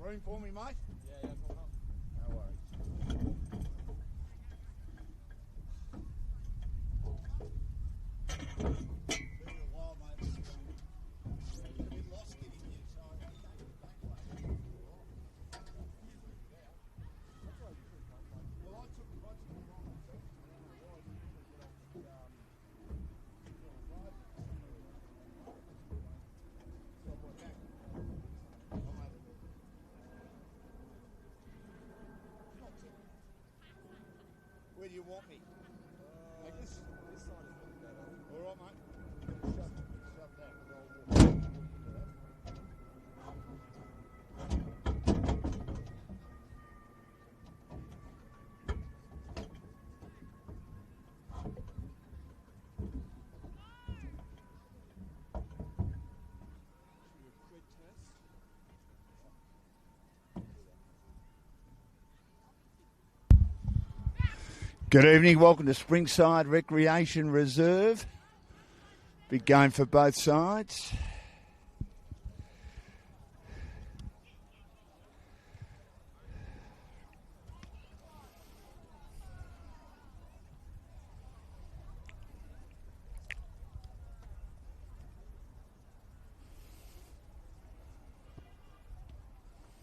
Room for me, mate? Yeah, coming up. No worries. Been a while, mate. It's been a bit lost getting here, so don't worry. Well, I took the wrong myself. I don't know why I didn't get off the drive. So I went back. I'm over there. Where do you want me? Like this? This side is probably better. All right, mate. Shove that, and I'll walk into that. Quick test. Good evening, welcome to Springside Recreation Reserve. Big game for both sides.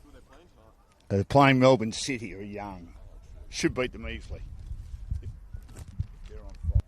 Who are they playing tonight? They're playing Melbourne City, who are young. Should beat them easily. If they're on fire.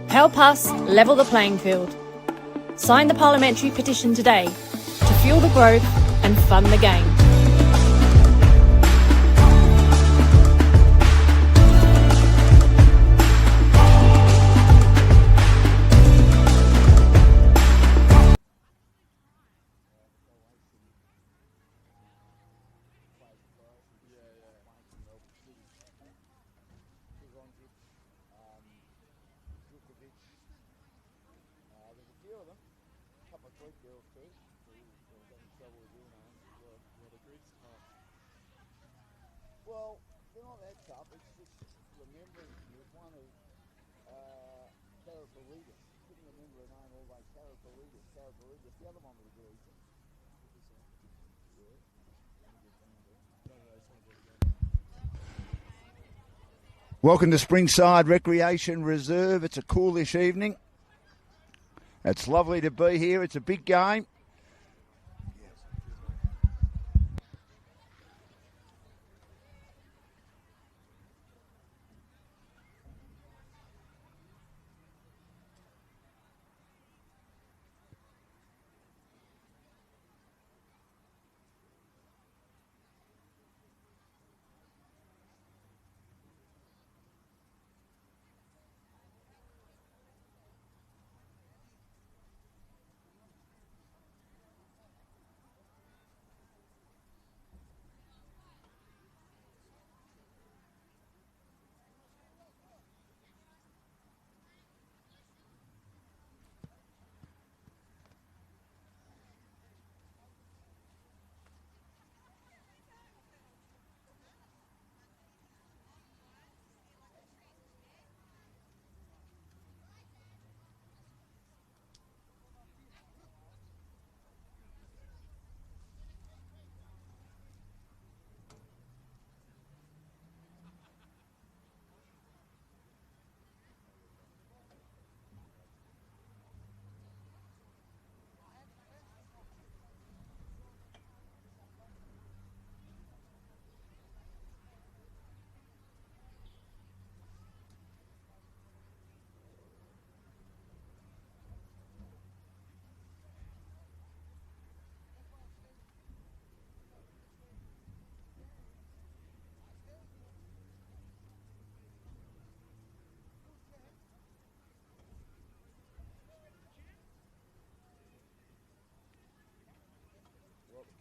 Help us level the playing field. Sign the parliamentary petition today to fuel the growth and fund the game. There's a few of them. A couple of Greek girls too. Who got in trouble with real names as well. Yeah, the Greeks tough. Well, they're not that tough. It's just remembering. There's one who, Carapulidis. Couldn't remember her name all day. Carapulidis. The other one was a Grecian. Yeah. No, just want to do it again. Welcome to Springside Recreation Reserve. It's a coolish evening. It's lovely to be here. It's a big game.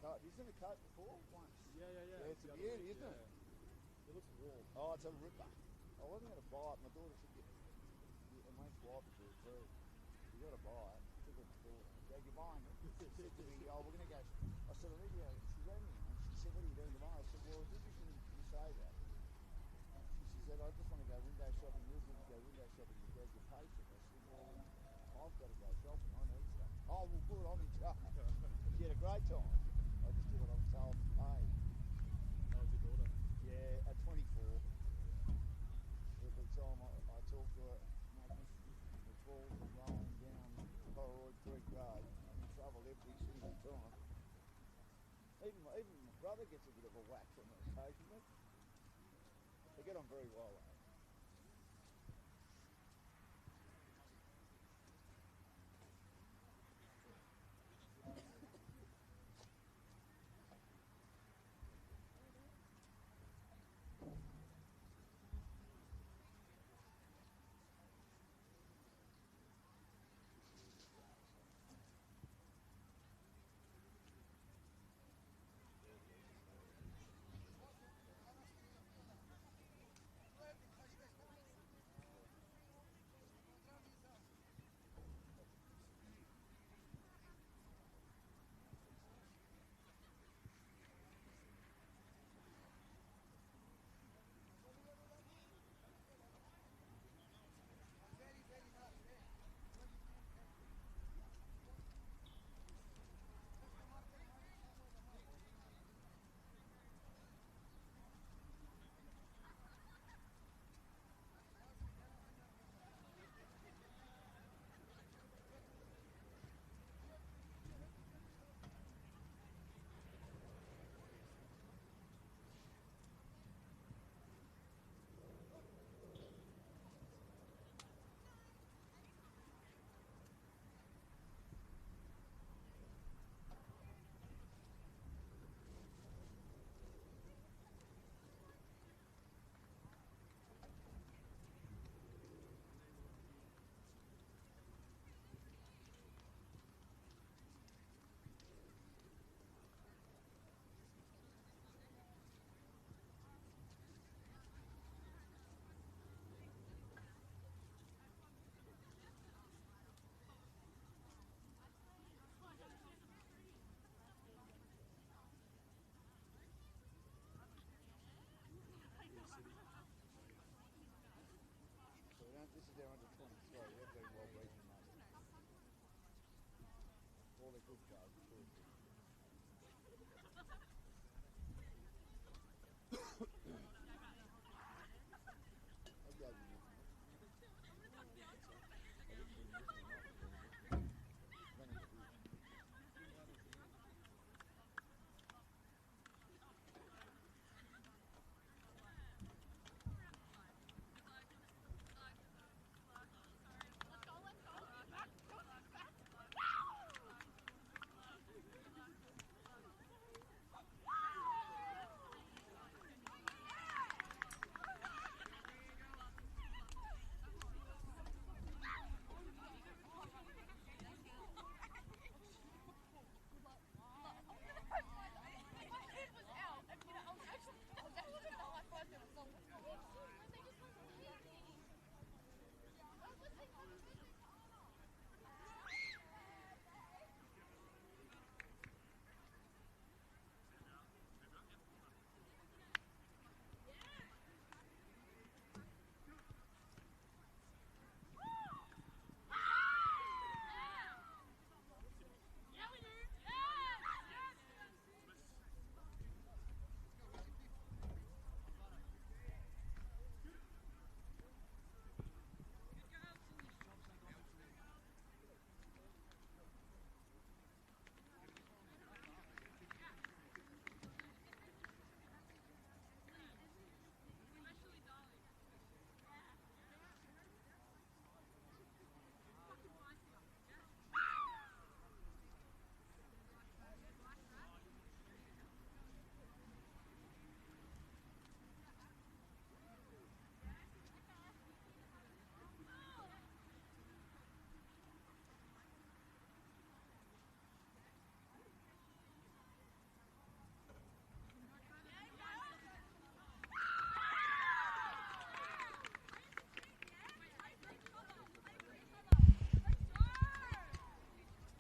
Have you seen a coat before? Once. Yeah. Yeah, it's a beauty, isn't it? It looks warm. Oh, it's a ripper. I wasn't going to buy it. My daughter said, and my wife would do it too. You got to buy it. I took her to the store. She goes, you're buying it? She said to me, oh, we're going to go. I said, I need to go. She rang me and she said, what are you doing tomorrow? I said, well, it's interesting you say that. She said, I just want to go window shopping. You're going to go window shopping. You grab your paycheck. I said, well, I've got to go shopping. I need stuff. Oh, well, good. I'm in charge. She had a great time. I just did what I was told. Hey. How was your daughter? Yeah, at 24. Every time I talk to her, the falls are rolling down Polaroid Creek Road. I'm in trouble every single time. Even my brother gets a bit of a whack from it occasionally. They get on very well though.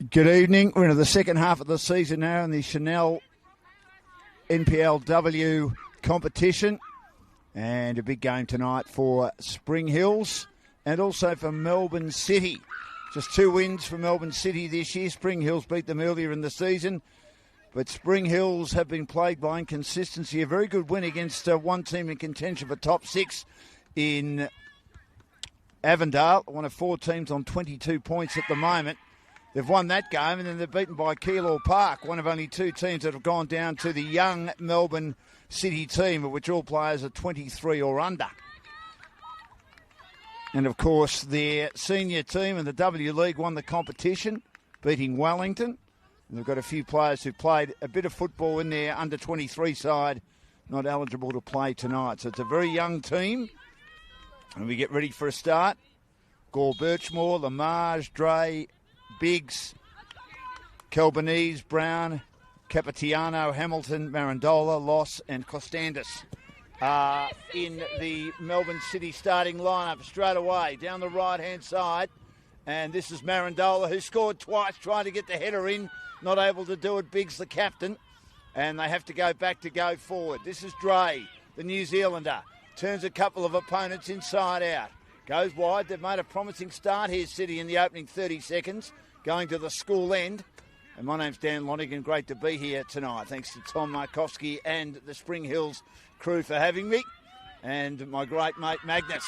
Good evening. We're into the second half of the season now in the Senol NPLW competition. And a big game tonight for Spring Hills and also for Melbourne City. Just 2 wins for Melbourne City this year. Spring Hills beat them earlier in the season. But Spring Hills have been plagued by inconsistency. A very good win against one team in contention for top 6 in Avondale. One of 4 teams on 22 points at the moment. They've won that game and then they're beaten by Keilor Park, one of only 2 teams that have gone down to the young Melbourne City team, of which all players are 23 or under. And, of course, their senior team in the W League won the competition, beating Wellington. And they've got a few players who played a bit of football in their under-23 side, not eligible to play tonight. So it's a very young team. And we get ready for a start. Gore Birchmore, Lamarge, Dre, Biggs, Kelbanese, Brown, Capitiano, Hamilton, Marandola, Loss and Costandis in the Melbourne City starting lineup straight away down the right-hand side. And this is Marandola, who scored twice, trying to get the header in, not able to do it. Biggs, the captain, and they have to go back to go forward. This is Dre, the New Zealander, turns a couple of opponents inside out. Goes wide. They've made a promising start here, City, in the opening 30 seconds, going to the school end. And my name's Dan Lonigan. Great to be here tonight. Thanks to Tom Markowski and the Spring Hills crew for having me. And my great mate Magnus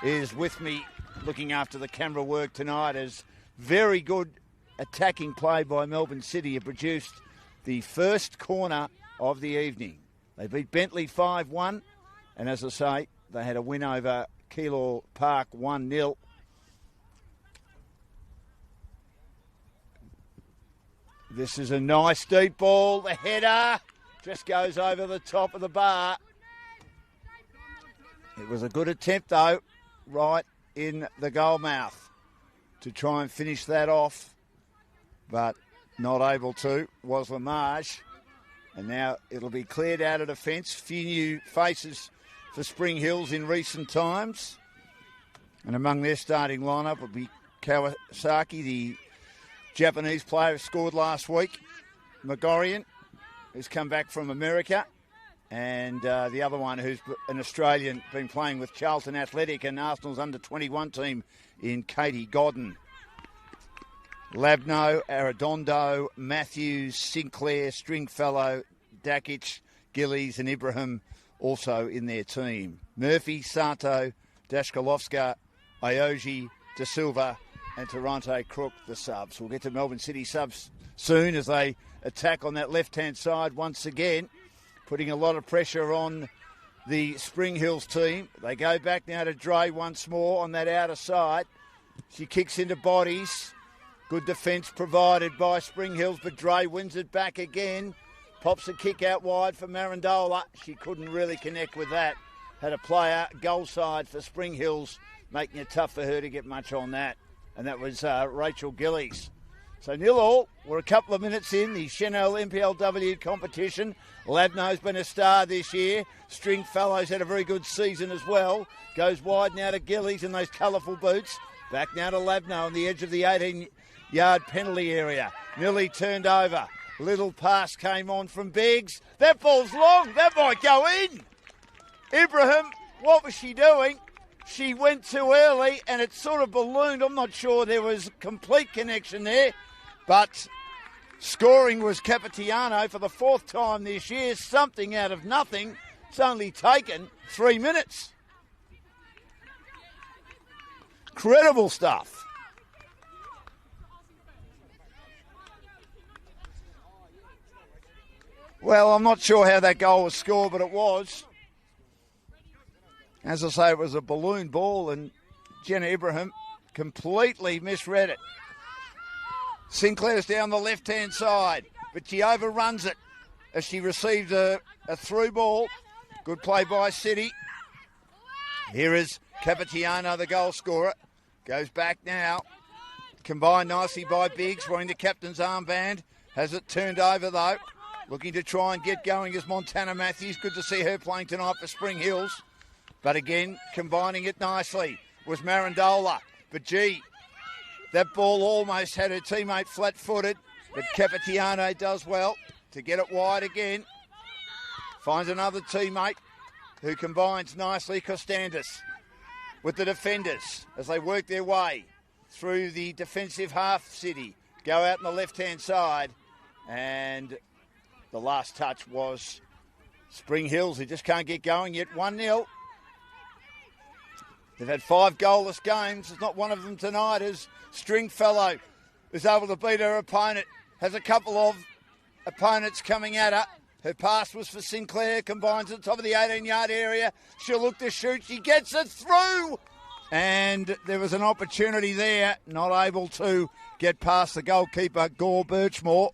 is with me looking after the camera work tonight, as very good attacking play by Melbourne City have produced the first corner of the evening. They beat Bentley 5-1. And as I say, they had a win over Keilor Park 1-0. This is a nice deep ball. The header just goes over the top of the bar. It was a good attempt, though, right in the goal mouth to try and finish that off, but not able to, was Lamarge. And now it'll be cleared out of defence. Few new faces for Spring Hills in recent times. And among their starting lineup will be Kawasaki, the Japanese player who scored last week, Megorian, who's come back from America, and the other one who's an Australian, been playing with Charlton Athletic and Arsenal's under-21 team in Katie Godden. Labno, Arredondo, Matthews, Sinclair, Stringfellow, Dakic, Gillies and Ibrahim also in their team. Murphy, Sato, Dashkalovska, Ioji, De Silva and Taranto Crook, the subs. We'll get to Melbourne City subs soon as they attack on that left-hand side once again, putting a lot of pressure on the Spring Hills team. They go back now to Dre once more on that outer side. She kicks into bodies. Good defence provided by Spring Hills, but Dre wins it back again. Pops a kick out wide for Marandola. She couldn't really connect with that. Had a player goal side for Spring Hills, making it tough for her to get much on that. And that was Rachel Gillies. So 0-0. We're a couple of minutes in the Senol NPLW competition. Labno's been a star this year. Stringfellow's had a very good season as well. Goes wide now to Gillies in those colourful boots. Back now to Labno on the edge of the 18-yard penalty area. Nearly turned over. Little pass came on from Biggs. That ball's long. That might go in. Ibrahim, what was she doing? She went too early and it sort of ballooned. I'm not sure there was complete connection there. But scoring was Capitiano for the fourth time this year. Something out of nothing. It's only taken 3 minutes. Incredible stuff. Well, I'm not sure how that goal was scored, but it was. As I say, it was a balloon ball and Jenna Ibrahim completely misread it. Sinclair's down the left-hand side, but she overruns it as she received a through ball. Good play by City. Here is Capitiano, the goal scorer. Goes back now. Combined nicely by Biggs, wearing the captain's armband. Has it turned over, though. Looking to try and get going is Montana Matthews. Good to see her playing tonight for Spring Hills. But again, combining it nicely was Marandola. But gee, that ball almost had her teammate flat-footed. But Capitiano does well to get it wide again. Finds another teammate who combines nicely, Costandis, with the defenders as they work their way through the defensive half. City go out on the left-hand side. And the last touch was Spring Hills, who just can't get going yet. 1-0. They've had 5 goalless games. It's not one of them tonight as Stringfellow is able to beat her opponent. Has a couple of opponents coming at her. Her pass was for Sinclair. Combines at the top of the 18-yard area. She'll look to shoot. She gets it through. And there was an opportunity there. Not able to get past the goalkeeper, Gore Birchmore.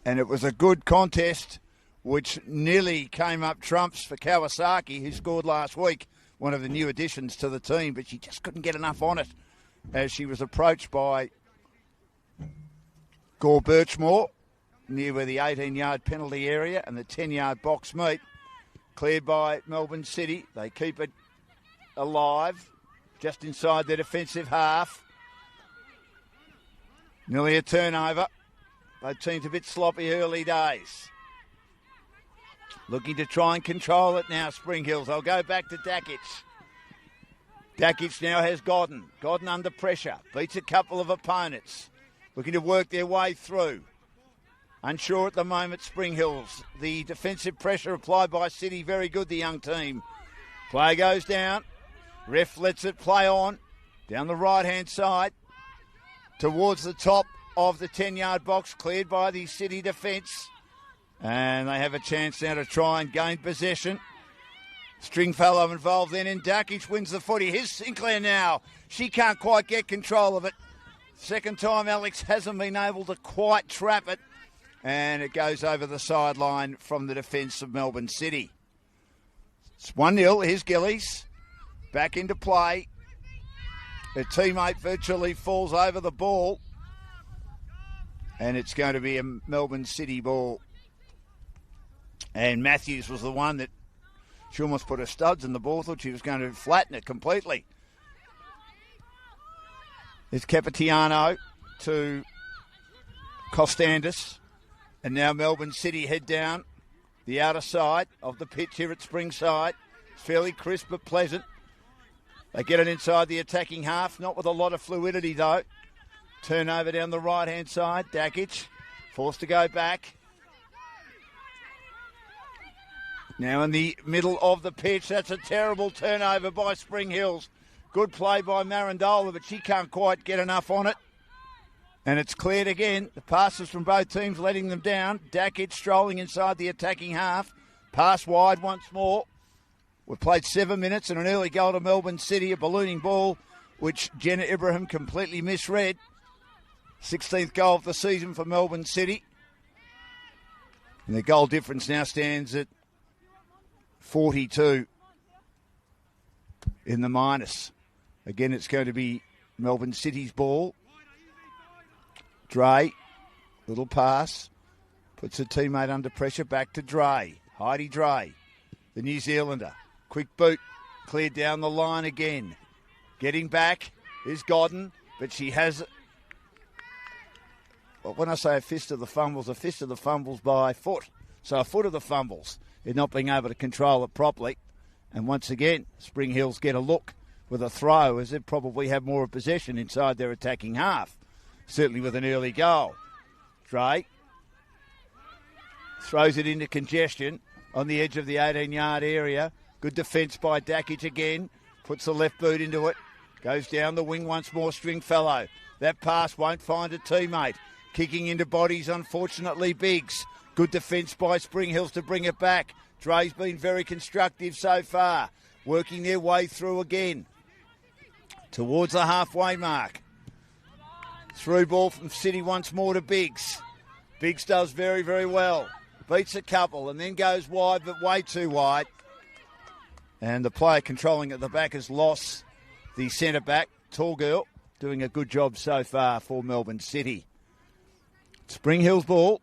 And it was a good contest, which nearly came up trumps for Kawasaki, who scored last week, one of the new additions to the team, but she just couldn't get enough on it as she was approached by Gore Birchmore near where the 18-yard penalty area and the 10-yard box meet. Cleared by Melbourne City. They keep it alive just inside their defensive half. Nearly a turnover. Both teams a bit sloppy early days. Looking to try and control it now, Spring Hills. They'll go back to Dakic. Dakic now has Godden. Godden under pressure. Beats a couple of opponents. Looking to work their way through. Unsure at the moment, Spring Hills. The defensive pressure applied by City, very good, the young team. Play goes down. Ref lets it play on. Down the right-hand side. Towards the top of the 10-yard box, cleared by the City defence. And they have a chance now to try and gain possession. Stringfellow involved then in Dakic wins the footy. Here's Sinclair now. She can't quite get control of it. Second time Alex hasn't been able to quite trap it. And it goes over the sideline from the defence of Melbourne City. It's 1-0. Here's Gillies. Back into play. Her teammate virtually falls over the ball. And it's going to be a Melbourne City ball. And Matthews was the one that she almost put her studs in the ball. Thought she was going to flatten it completely. It's Capitiano to Costandis. And now Melbourne City head down the outer side of the pitch here at Springside. It's fairly crisp but pleasant. They get it inside the attacking half, not with a lot of fluidity though. Turnover down the right-hand side. Dakic forced to go back. Now in the middle of the pitch. That's a terrible turnover by Spring Hills. Good play by Marandola, but she can't quite get enough on it. And it's cleared again. The passes from both teams letting them down. Dakic strolling inside the attacking half. Pass wide once more. We've played 7 minutes and an early goal to Melbourne City, a ballooning ball, which Jenna Ibrahim completely misread. 16th goal of the season for Melbourne City. And the goal difference now stands at 42 in the minus. Again, it's going to be Melbourne City's ball. Dre, little pass, puts a teammate under pressure, back to Dre. Heidi Dre, the New Zealander. Quick boot, cleared down the line again. Getting back is Godden, but she has, well, when I say a fist of the fumbles by foot. So a foot of the fumbles in not being able to control it properly. And once again, Spring Hills get a look with a throw as they probably have more of possession inside their attacking half. Certainly with an early goal. Dre throws it into congestion on the edge of the 18-yard area. Good defence by Dakic again. Puts the left boot into it. Goes down the wing once more, Stringfellow. That pass won't find a teammate. Kicking into bodies, unfortunately, Biggs. Good defence by Spring Hills to bring it back. Dre's been very constructive so far. Working their way through again. Towards the halfway mark. Through ball from City once more to Biggs. Biggs does very, very well. Beats a couple and then goes wide, but way too wide. And the player controlling at the back has lost the centre-back, tall girl, doing a good job so far for Melbourne City. Spring Hills ball.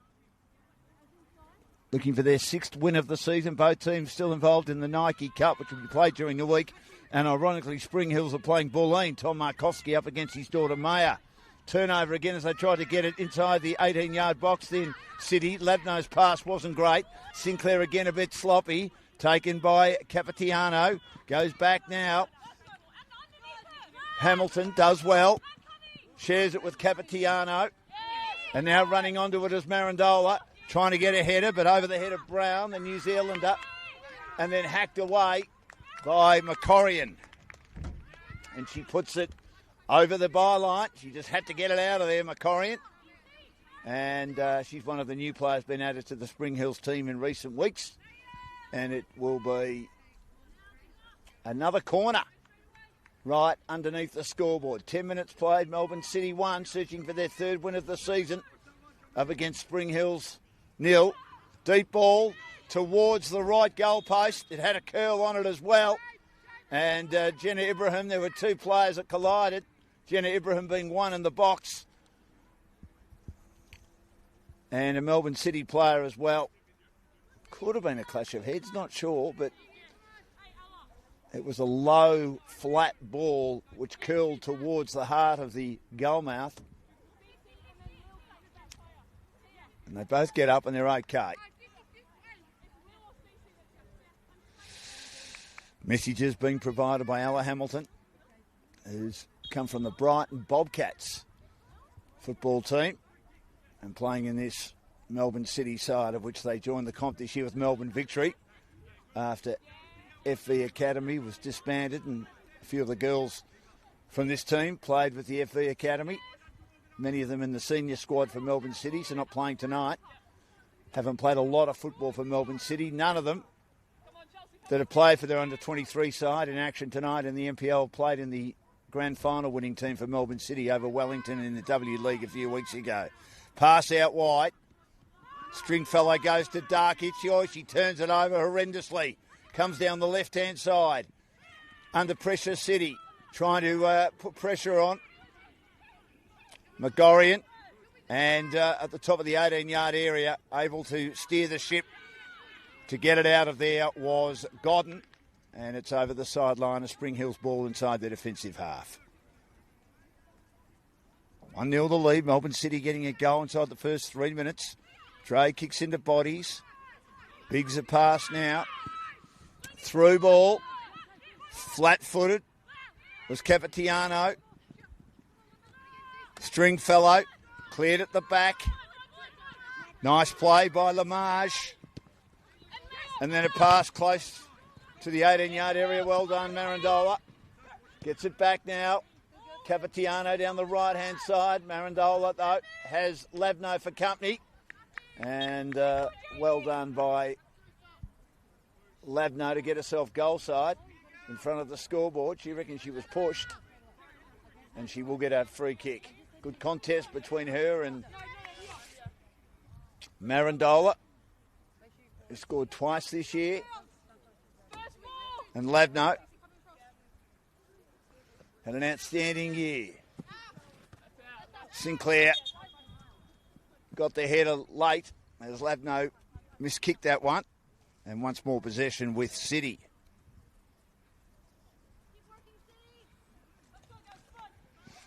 Looking for their 6th win of the season. Both teams still involved in the Nike Cup, which will be played during the week. And ironically, Spring Hills are playing Bulleen. Tom Markowski up against his daughter Maya. Turnover again as they try to get it inside the 18-yard box. Then City. Labno's pass wasn't great. Sinclair again a bit sloppy. Taken by Capitiano. Goes back now. Hamilton does well. Shares it with Capitiano. And now running onto it is Marandola. Trying to get a header, but over the head of Brown, the New Zealander. And then hacked away by Macorian. And she puts it over the byline. She just had to get it out of there, Macorian. And she's one of the new players been added to the Spring Hills team in recent weeks. And it will be another corner right underneath the scoreboard. 10 minutes played, Melbourne City 1, searching for their 3rd win of the season. Up against Spring Hills 0. Deep ball towards the right goal post. It had a curl on it as well. And Jenna Ibrahim, there were 2 players that collided. Jenna Ibrahim being one in the box. And a Melbourne City player as well. Could have been a clash of heads, not sure, but it was a low, flat ball which curled towards the heart of the goal mouth. And they both get up and they're okay. Messages being provided by Ella Hamilton, who's come from the Brighton Bobcats football team and playing in this Melbourne City side, of which they joined the comp this year with Melbourne Victory after FV Academy was disbanded, and a few of the girls from this team played with the FV Academy. Many of them in the senior squad for Melbourne City, so not playing tonight. Haven't played a lot of football for Melbourne City. None of them that have played for their under-23 side in action tonight in the NPL played in the grand final winning team for Melbourne City over Wellington in the W League a few weeks ago. Pass out wide. Stringfellow goes to Dakic. Oh, she turns it over horrendously. Comes down the left-hand side. Under pressure, City. Trying to put pressure on. Megorian. And at the top of the 18-yard area, able to steer the ship to get it out of there was Godden. And it's over the sideline, a Spring Hills ball inside the defensive half. 1-0 the lead. Melbourne City getting a goal inside the first 3 minutes. Dre kicks into bodies. Biggs a pass now. Through ball. Flat-footed. was Capitiano. Stringfellow cleared at the back. Nice play by Lamage. And then a pass close to the 18-yard area. Well done, Marandola. Gets it back now. Capitiano down the right-hand side. Marandola, though, has Lavno for company. And well done by Lavno to get herself goal side in front of the scoreboard. She reckons she was pushed. And she will get a free kick. Good contest between her and Marandola, who scored twice this year. And Lavno had an outstanding year. Sinclair got the header late as Lavno miskicked that one. And once more possession with City.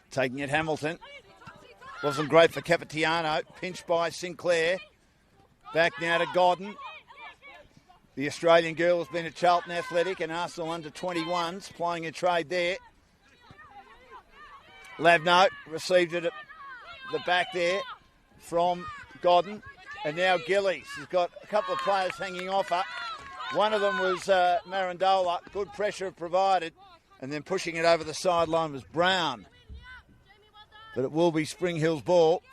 Taking it Hamilton. Wasn't great for Capitiano. Pinched by Sinclair. Back now to Godden. The Australian girl has been at Charlton Athletic and Arsenal under-21s, plying a trade there. Lavno received it at the back there from Godden. And now Gillies has got a couple of players hanging off her. One of them was Marandola. Good pressure provided. And then pushing it over the sideline was Brown. But it will be Spring Hill's ball.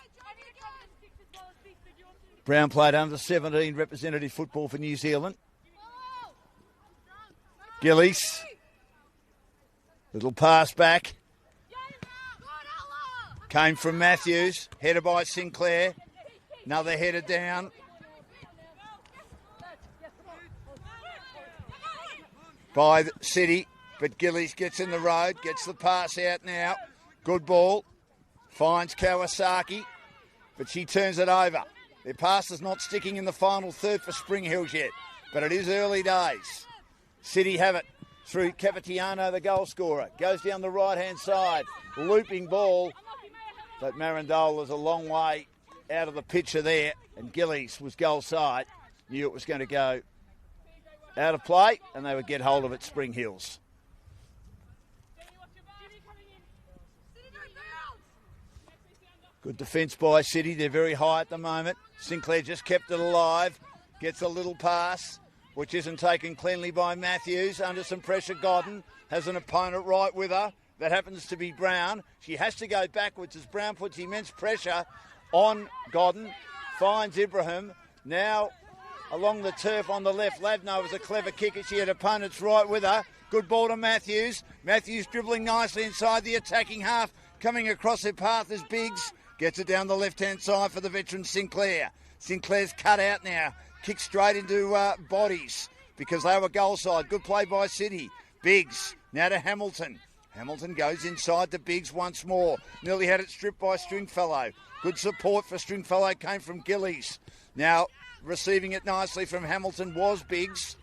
Brown played under 17 representative football for New Zealand. Gillies. Little pass back. Came from Matthews. Headed by Sinclair. Another header down. By the City. But Gillies gets in the road. Gets the pass out now. Good ball. Finds Kawasaki. But she turns it over. Their pass is not sticking in the final third for Spring Hills yet. But it is early days. City have it through Capitiano, the goal scorer. Goes down the right-hand side. Looping ball. But Marandola's a long way out of the picture there. And Gillies was goal side. Knew it was going to go out of play. And they would get hold of it, Spring Hills. Good defence by City. They're very high at the moment. Sinclair just kept it alive. Gets a little pass, which isn't taken cleanly by Matthews. Under some pressure, Godden has an opponent right with her. That happens to be Brown. She has to go backwards as Brown puts immense pressure on Godden. Finds Ibrahim. Now along the turf on the left. Lavno was a clever kicker. She had opponents right with her. Good ball to Matthews. Matthews dribbling nicely inside the attacking half. Coming across her path is Biggs. Gets it down the left-hand side for the veteran Sinclair. Sinclair's cut out now. Kicks straight into bodies because they were goal side. Good play by City. Biggs now to Hamilton. Hamilton goes inside to Biggs once more. Nearly had it stripped by Stringfellow. Good support for Stringfellow came from Gillies. Now receiving it nicely from Hamilton was Biggs.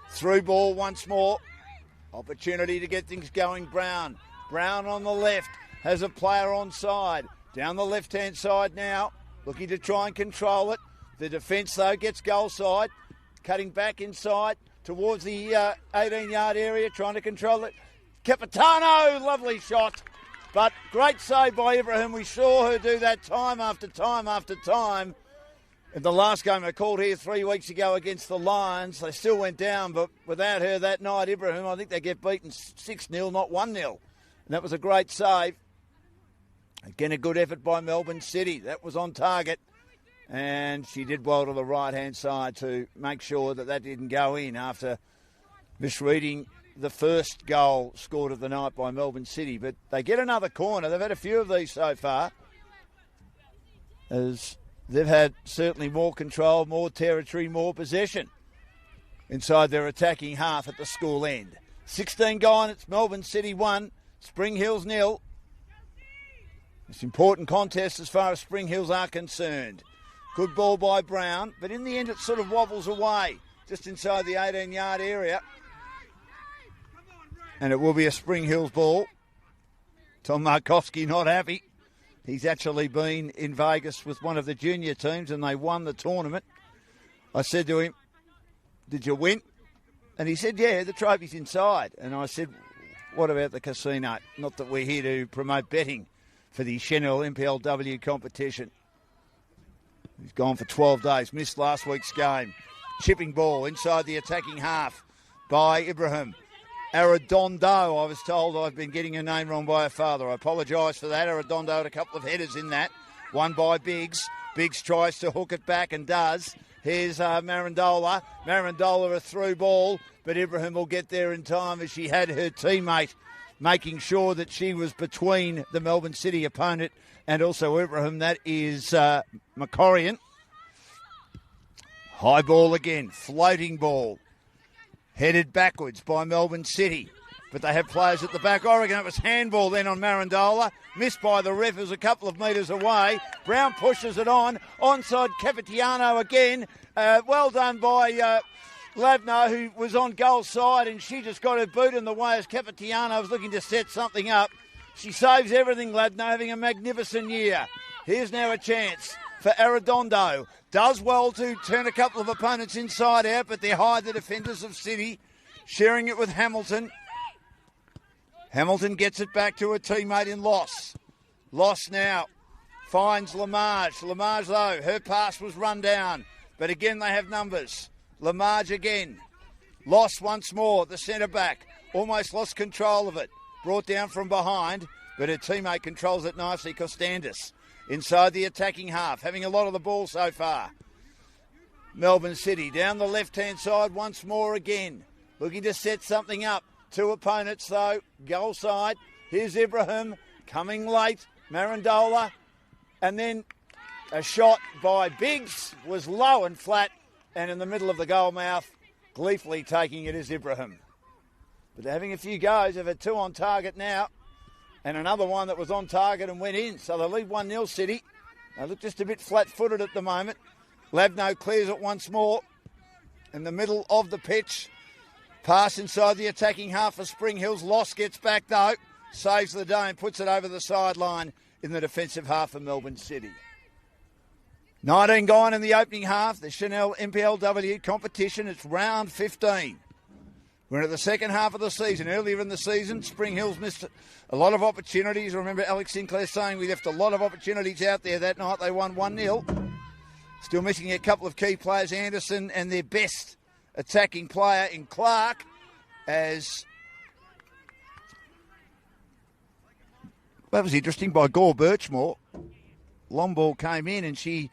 Through ball once more. Opportunity to get things going. Brown. Brown on the left. Has a player on side. Down the left-hand side now. Looking to try and control it. The defence, though, gets goal side. Cutting back inside towards the 18-yard area. Trying to control it. Capitano, lovely shot. But great save by Ibrahim. We saw her do that time after time after time. In the last game I called here 3 weeks ago against the Lions, they still went down, but without her that night, Ibrahim, I think they get beaten 6-0, not 1-0. And that was a great save. Again, a good effort by Melbourne City. That was on target. And she did well to the right-hand side to make sure that that didn't go in after misreading the first goal scored of the night by Melbourne City. But they get another corner. They've had a few of these so far, as they've had certainly more control, more territory, more possession inside their attacking half at the school end. 16 gone. It's Melbourne City 1, Spring Hills 0. It's an important contest as far as Spring Hills are concerned. Good ball by Brown, but in the end it sort of wobbles away just inside the 18-yard area. And it will be a Spring Hills ball. Tom Markowski not happy. He's actually been in Vegas with one of the junior teams and they won the tournament. I said to him, "Did you win?" And he said, "Yeah, the trophy's inside." And I said, What about the casino? Not that we're here to promote betting for the Senol NPLW competition. He's gone for 12 days. Missed last week's game. Chipping ball inside the attacking half by Ibrahim. Arredondo, I was told I've been getting her name wrong by her father. I apologise for that. Arredondo had a couple of headers in that. One by Biggs. Biggs tries to hook it back and does. Here's Marandola. Marandola a through ball, but Ibrahim will get there in time as she had her teammate making sure that she was between the Melbourne City opponent and also Ibrahim. That is Macorian. High ball again, floating ball. Headed backwards by Melbourne City. But they have players at the back. I reckon it was handball then on Marandola. Missed by the ref. It was a couple of metres away. Brown pushes it on. Onside Capitiano again. Well done by Lavno, who was on goal side, and she just got her boot in the way as Capitiano was looking to set something up. She saves everything, Lavno, having a magnificent year. Here's now a chance for Arredondo. Does well to turn a couple of opponents inside out, but they're high, the defenders of City. Sharing it with Hamilton. Hamilton gets it back to her teammate in Loss. Loss now finds Lamarge. Lamarge, though, her pass was run down. But again, they have numbers. Lamarge again. Loss once more, the centre-back. Almost lost control of it. Brought down from behind, but her teammate controls it nicely, Costandis. Inside the attacking half, having a lot of the ball so far. Melbourne City down the left-hand side once more again. Looking to set something up. Two opponents, though. Goal side. Here's Ibrahim coming late. Marandola. And then a shot by Biggs was low and flat. And in the middle of the goal mouth, gleefully taking it is Ibrahim. But they're having a few goes. They've had two on target now. And another one that was on target and went in. So they lead 1-0 City. They look just a bit flat-footed at the moment. Lavno clears it once more. In the middle of the pitch. Pass inside the attacking half for Spring Hills. Loss gets back though. Saves the day and puts it over the sideline in the defensive half of Melbourne City. 19 gone in the opening half. The Senol NPLW competition. It's round 15. We're into the second half of the season. Earlier in the season, Spring Hills missed a lot of opportunities. I remember Alex Sinclair saying we left a lot of opportunities out there that night. They won 1-0. Still missing a couple of key players, Anderson and their best attacking player in Clark, as that was interesting by Gore Birchmore. Long ball came in and she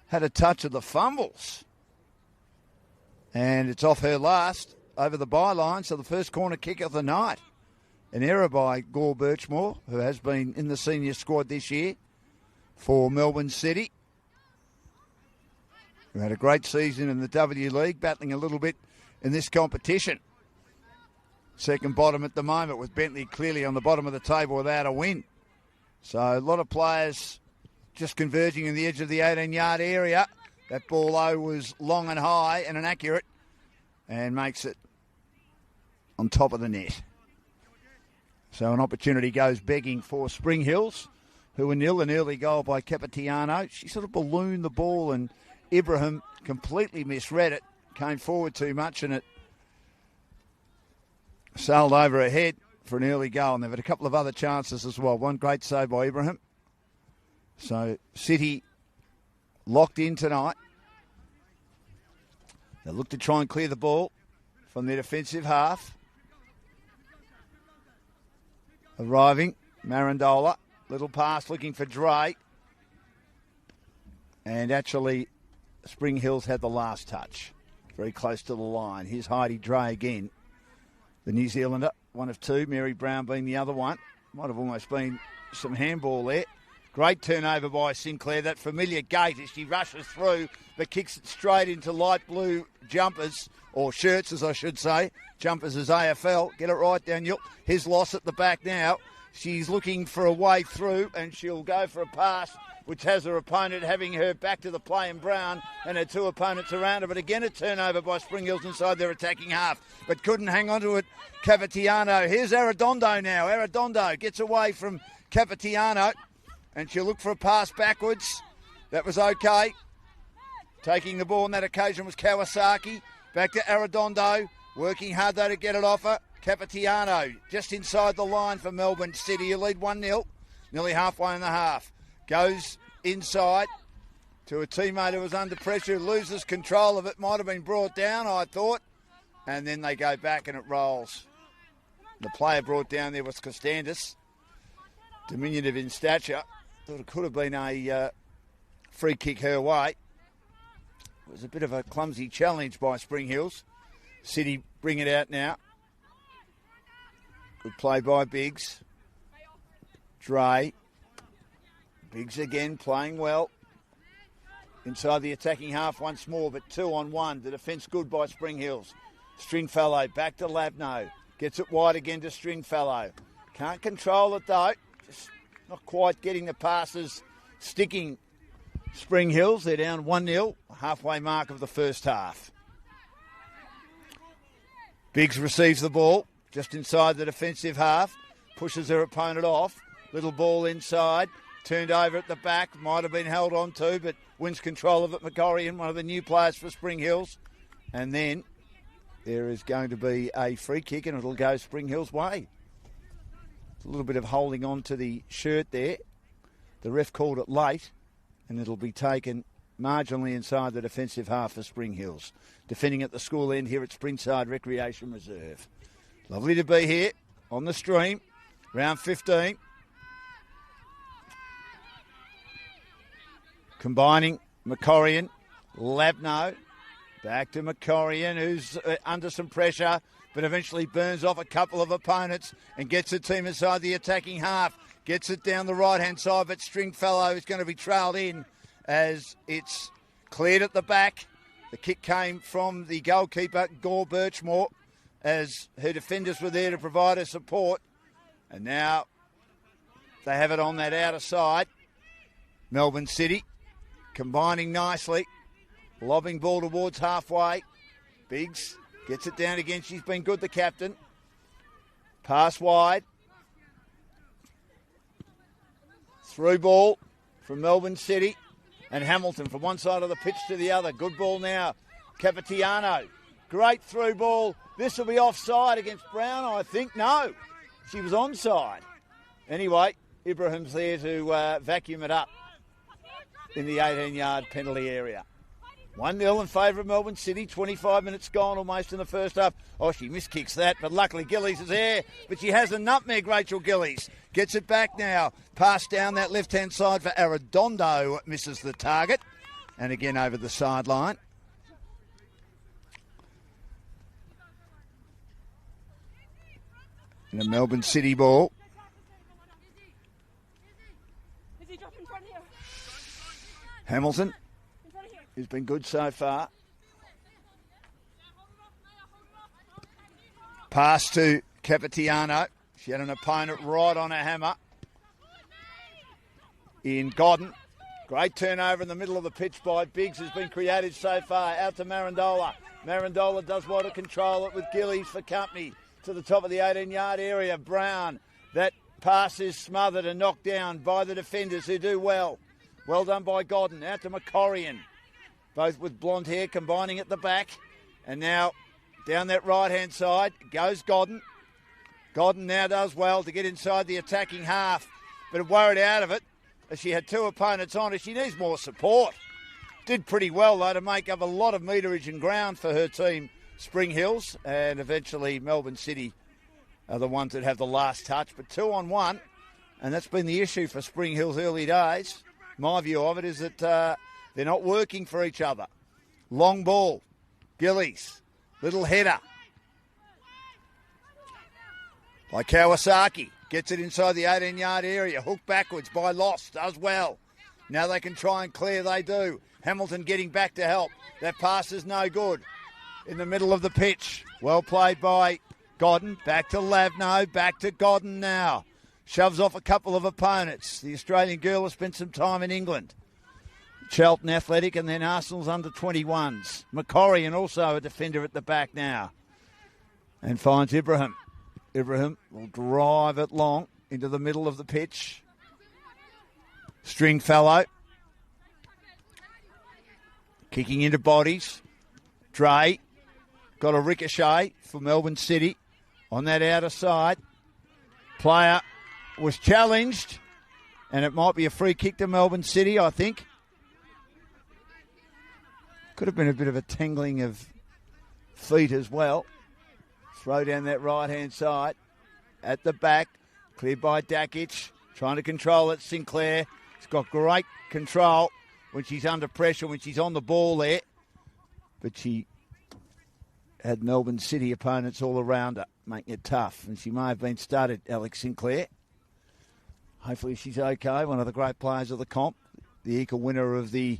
had a touch of the fumbles. And it's off her last over the byline, so the first corner kick of the night. An error by Gore Birchmore, who has been in the senior squad this year for Melbourne City. We had a great season in the W League, battling a little bit in this competition. Second bottom at the moment, with Bentley clearly on the bottom of the table without a win. So a lot of players just converging in the edge of the 18-yard area. That ball, though, was long and high and inaccurate and makes it on top of the net. So an opportunity goes begging for Spring Hills, who were nil. An early goal by Capitiano. She sort of ballooned the ball and Ibrahim completely misread it, came forward too much, and it sailed over her head for an early goal. And they've had a couple of other chances as well. One great save by Ibrahim. So City locked in tonight. They look to try and clear the ball from their defensive half. Arriving, Marandola. Little pass looking for Dre. And actually, Spring Hills had the last touch. Very close to the line. Here's Heidi Dre again. The New Zealander, one of two. Mary Brown being the other one. Might have almost been some handball there. Great turnover by Sinclair. That familiar gait as she rushes through, but kicks it straight into light blue jumpers, or shirts as I should say. Jumpers as AFL. Get it right, Daniel. His loss at the back now. She's looking for a way through, and she'll go for a pass, which has her opponent having her back to the play in Brown and her two opponents around her. But again, a turnover by Spring Hills inside their attacking half, but couldn't hang on to it. Capitiano. Here's Arredondo now. Arredondo gets away from Capitiano, and she'll look for a pass backwards. That was okay. Taking the ball on that occasion was Kawasaki. Back to Arredondo. Working hard, though, to get it off her. Capitiano just inside the line for Melbourne City. You lead 1-0, nearly halfway in the half. Goes inside to a teammate who was under pressure, loses control of it, might have been brought down, I thought. And then they go back and it rolls. The player brought down there was Costandis, diminutive in stature. Thought it could have been a free kick her way. It was a bit of a clumsy challenge by Spring Hills. City bring it out now. Good play by Biggs. Dre. Biggs again playing well. Inside the attacking half once more, but 2-on-1. The defence good by Spring Hills. Stringfellow back to Labno. Gets it wide again to Stringfellow. Can't control it though. Just not quite getting the passes sticking. Spring Hills, they're down 1-0. Halfway mark of the first half. Biggs receives the ball just inside the defensive half. Pushes her opponent off. Little ball inside. Turned over at the back. Might have been held on to, but wins control of it. Macorian, one of the new players for Spring Hills. And then there is going to be a free kick and it'll go Spring Hills' way. A little bit of holding on to the shirt there. The ref called it late and it'll be taken marginally inside the defensive half for Spring Hills. Defending at the school end here at Springside Recreation Reserve. Lovely to be here on the stream. Round 15. Combining Macorian, Labno, back to Macorian, who's under some pressure, but eventually burns off a couple of opponents and gets the team inside the attacking half. Gets it down the right-hand side, but Stringfellow is going to be trailed in as it's cleared at the back. The kick came from the goalkeeper, Gore Birchmore, as her defenders were there to provide her support. And now they have it on that outer side. Melbourne City combining nicely. Lobbing ball towards halfway. Biggs gets it down again. She's been good, the captain. Pass wide. Through ball from Melbourne City. And Hamilton from one side of the pitch to the other. Good ball now. Capitiano. Great through ball. This will be offside against Brown, I think. No, she was onside. Anyway, Ibrahim's there to vacuum it up in the 18-yard penalty area. 1-0 in favour of Melbourne City. 25 minutes gone almost in the first half. Oh, she miskicks that, but luckily Gillies is there. But she has a nutmeg, Rachel Gillies. Gets it back now. Pass down that left-hand side for Arredondo. Misses the target. And again over the sideline. And a Melbourne City ball. Hamilton has been good so far. Pass to Capitiano. She had an opponent right on a hammer. In Godden. Great turnover in the middle of the pitch by Biggs has been created so far. Out to Marandola. Marandola does well to control it with Gillies for company. To the top of the 18-yard area. Brown. That pass is smothered and knocked down by the defenders who do well. Well done by Godden. Out to Macorian. Both with blonde hair combining at the back. And now down that right-hand side goes Godden. Godden now does well to get inside the attacking half. But worried out of it as she had two opponents on her. She needs more support. Did pretty well, though, to make up a lot of meterage and ground for her team, Spring Hills. And eventually Melbourne City are the ones that have the last touch. But 2-on-1. And that's been the issue for Spring Hills early days. My view of it is that they're not working for each other. Long ball. Gillies. Little header. By Kawasaki. Gets it inside the 18-yard area. Hook backwards by Loss. Does well. Now they can try and clear. They do. Hamilton getting back to help. That pass is no good. In the middle of the pitch. Well played by Godden. Back to Lavno. Back to Godden now. Shoves off a couple of opponents. The Australian girl has spent some time in England. Cheltenham Athletic and then Arsenal's under-21s. Macorian also a defender at the back now. And finds Ibrahim. Ibrahim will drive it long into the middle of the pitch. Stringfellow. Kicking into bodies. Dre got a ricochet for Melbourne City on that outer side. Player was challenged, and it might be a free kick to Melbourne City, I think. Could have been a bit of a tangling of feet as well. Throw down that right-hand side. At the back, cleared by Dakic. Trying to control it, Sinclair. She's got great control when she's under pressure, when she's on the ball there. But she had Melbourne City opponents all around her, making it tough. And she may have been started, Alex Sinclair. Hopefully she's okay. One of the great players of the comp. The equal winner of the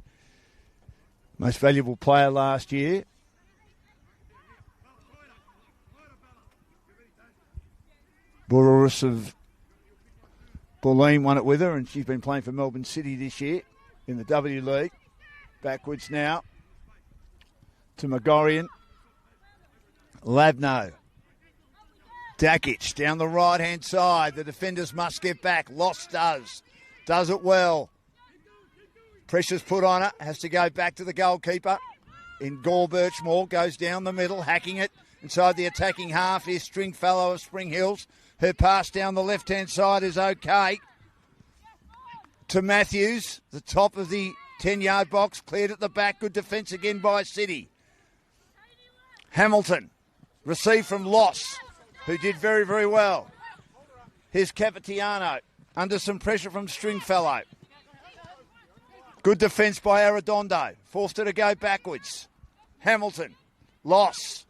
most valuable player last year. Burris of Bulleen won it with her, and she's been playing for Melbourne City this year in the W League. Backwards now to Megorian. Labno. Dakic down the right-hand side. The defenders must get back. Loss does. Does it well. Pressure's put on her. Has to go back to the goalkeeper. In Gore Birchmore. Goes down the middle. Hacking it. Inside the attacking half is Stringfellow of Spring Hills. Her pass down the left-hand side is okay. To Matthews. The top of the 10-yard box. Cleared at the back. Good defence again by City. Hamilton. Received from Loss, who did very, very well. Here's Capitiano. Under some pressure from Stringfellow. Good defence by Arredondo. Forced her to go backwards. Hamilton. Loss.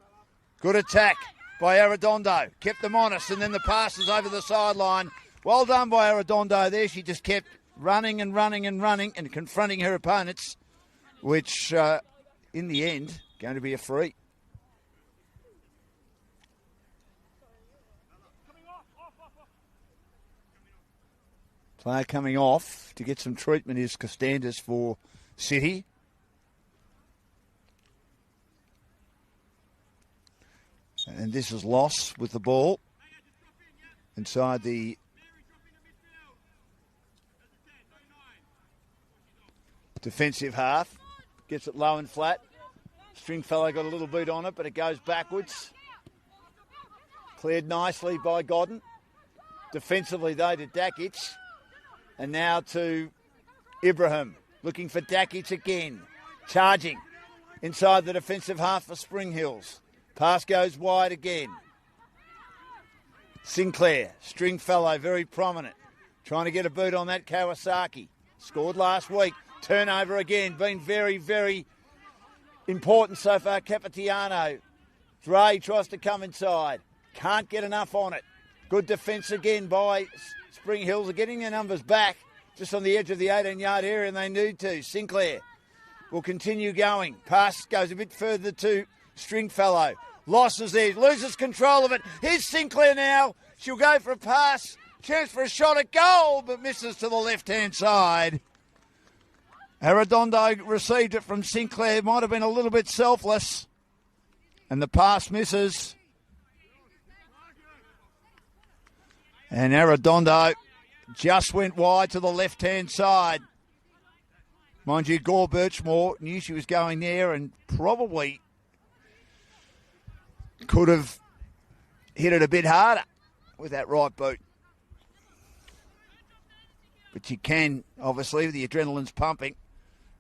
Good attack by Arredondo. Kept them honest, and then the passes over the sideline. Well done by Arredondo there. She just kept running and running and running and confronting her opponents, which, in the end, going to be a free. Player coming off to get some treatment is Costandas for City. And this is Loss with the ball inside the defensive half. Gets it low and flat. Stringfellow got a little boot on it, but it goes backwards. Cleared nicely by Godden. Defensively, though, to Dakic. And now to Ibrahim, looking for Dakic again. Charging inside the defensive half for Spring Hills. Pass goes wide again. Sinclair, Stringfellow, very prominent. Trying to get a boot on that Kawasaki. Scored last week. Turnover again. Been very, very important so far. Capitiano. Dre tries to come inside. Can't get enough on it. Good defence again by Spring Hills. Are getting their numbers back just on the edge of the 18-yard area, and they need to. Sinclair will continue going. Pass goes a bit further to Stringfellow. Losses there. Loses control of it. Here's Sinclair now. She'll go for a pass. Chance for a shot at goal, but misses to the left-hand side. Arredondo received it from Sinclair. Might have been a little bit selfless. And the pass misses. And Arredondo just went wide to the left-hand side. Mind you, Gore Birchmore knew she was going there and probably could have hit it a bit harder with that right boot. But she can, obviously, the adrenaline's pumping.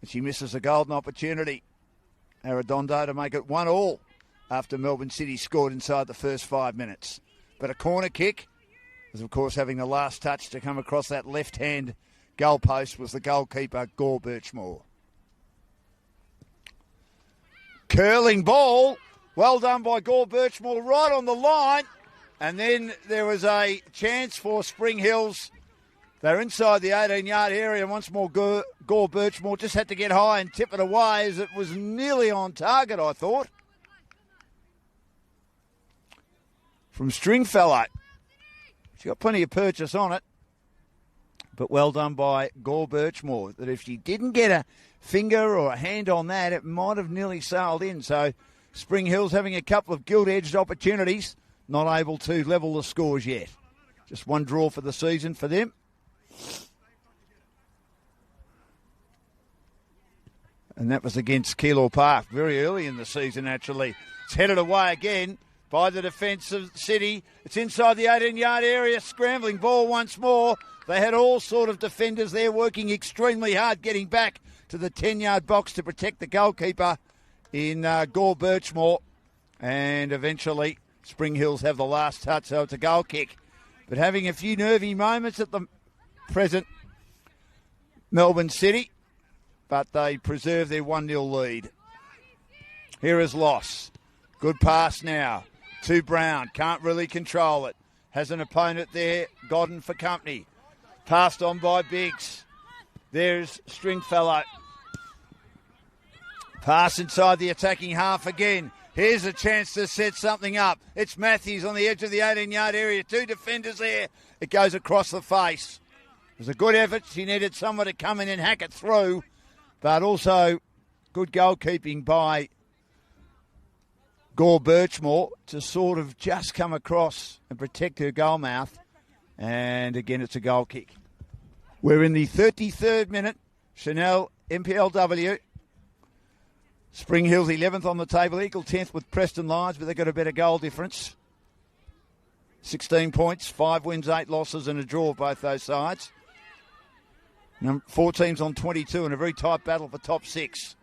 And she misses a golden opportunity. Arredondo to make it 1-1 after Melbourne City scored inside the first 5 minutes. But a corner kick was, of course, having the last touch to come across that left-hand goalpost was the goalkeeper, Gore Birchmore. Curling ball. Well done by Gore Birchmore, right on the line. And then there was a chance for Spring Hills. They're inside the 18-yard area. And once more, Gore Birchmore just had to get high and tip it away as it was nearly on target, I thought. From Stringfellow. She got plenty of purchase on it. But well done by Gore Birchmore. That if she didn't get a finger or a hand on that, it might have nearly sailed in. So Spring Hills having a couple of gilt-edged opportunities, not able to level the scores yet. Just one draw for the season for them. And that was against Keilor Park very early in the season, actually. It's headed away again by the defence of City. It's inside the 18-yard area, scrambling ball once more. They had all sort of defenders there working extremely hard, getting back to the 10-yard box to protect the goalkeeper in Gore Birchmore. And eventually, Spring Hills have the last touch, so it's a goal kick. But having a few nervy moments at the present, Melbourne City, but they preserve their 1-0 lead. Here is Loss. Good pass now to Brown. Can't really control it. Has an opponent there, Godden for company. Passed on by Biggs. There's Stringfellow. Pass inside the attacking half again. Here's a chance to set something up. It's Matthews on the edge of the 18-yard area. 2 defenders there. It goes across the face. It was a good effort. She needed someone to come in and hack it through. But also good goalkeeping by Gore Birchmore to sort of just come across and protect her goal mouth. And again, it's a goal kick. We're in the 33rd minute. Senol NPLW. Spring Hills 11th on the table, equal 10th with Preston Lions, but they've got a better goal difference. 16 points, 5 wins, 8 losses and a draw, both those sides. 4 teams on 22 and a very tight battle for top 6.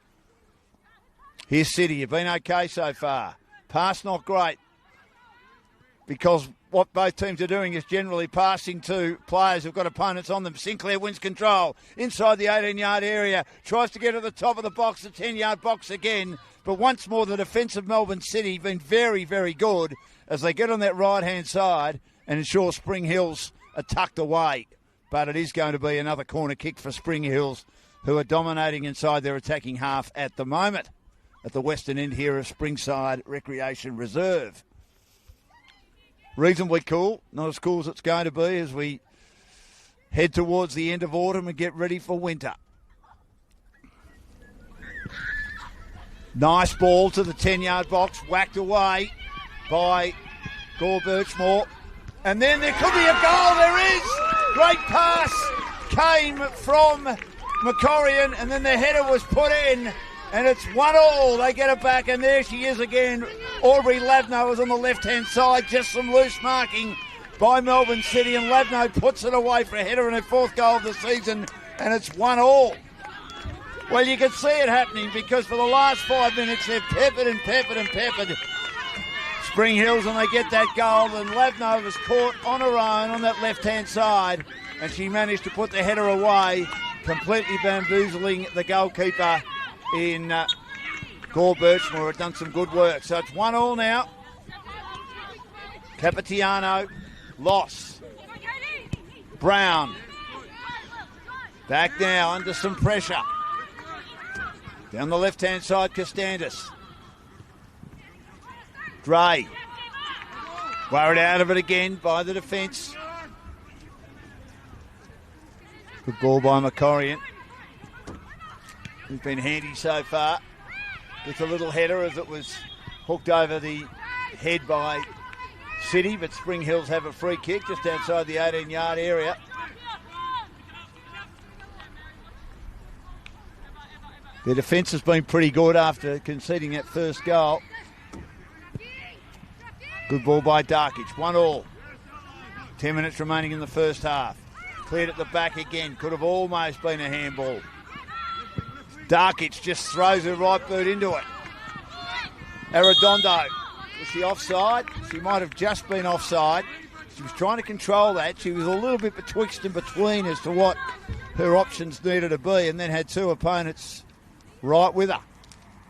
Here's City. You've been okay so far. Pass not great because what both teams are doing is generally passing to players who've got opponents on them. Sinclair wins control inside the 18-yard area. Tries to get to the top of the box, the 10-yard box again. But once more, the defence of Melbourne City been very, very good as they get on that right-hand side and ensure Spring Hills are tucked away. But it is going to be another corner kick for Spring Hills, who are dominating inside their attacking half at the moment at the western end here of Springside Recreation Reserve. Reasonably cool, not as cool as it's going to be as we head towards the end of autumn and get ready for winter. Nice ball to the 10-yard box, whacked away by Gore Birchmore. And then there could be a goal, there is! Great pass came from Macorian and then the header was put in. And it's 1-1. They get it back, and there she is again. Aubrey Lavno is on the left-hand side. Just some loose marking by Melbourne City, and Lavno puts it away for a header and her 4th goal of the season, and it's 1-1. Well, you can see it happening because for the last 5 minutes they've peppered and peppered and peppered Spring Hills, and they get that goal, and Lavno was caught on her own on that left-hand side, and she managed to put the header away, completely bamboozling the goalkeeper in Gore Birchmore. Had done some good work. So it's 1-1 now. Capitiano, Loss. Brown. Back now under some pressure. Down the left-hand side, Costandis. Gray. Worried out of it again by the defence. Good ball by Macorian. He's been handy so far. Gets a little header as it was hooked over the head by City, but Spring Hills have a free kick just outside the 18-yard area. Their defence has been pretty good after conceding that first goal. Good ball by Darkic. 1-1. 10 minutes remaining in the first half. Cleared at the back again. Could have almost been a handball. Darkic just throws her right boot into it. Arredondo. Was she offside? She might have just been offside. She was trying to control that. She was a little bit betwixt and between as to what her options needed to be, and then had 2 opponents right with her.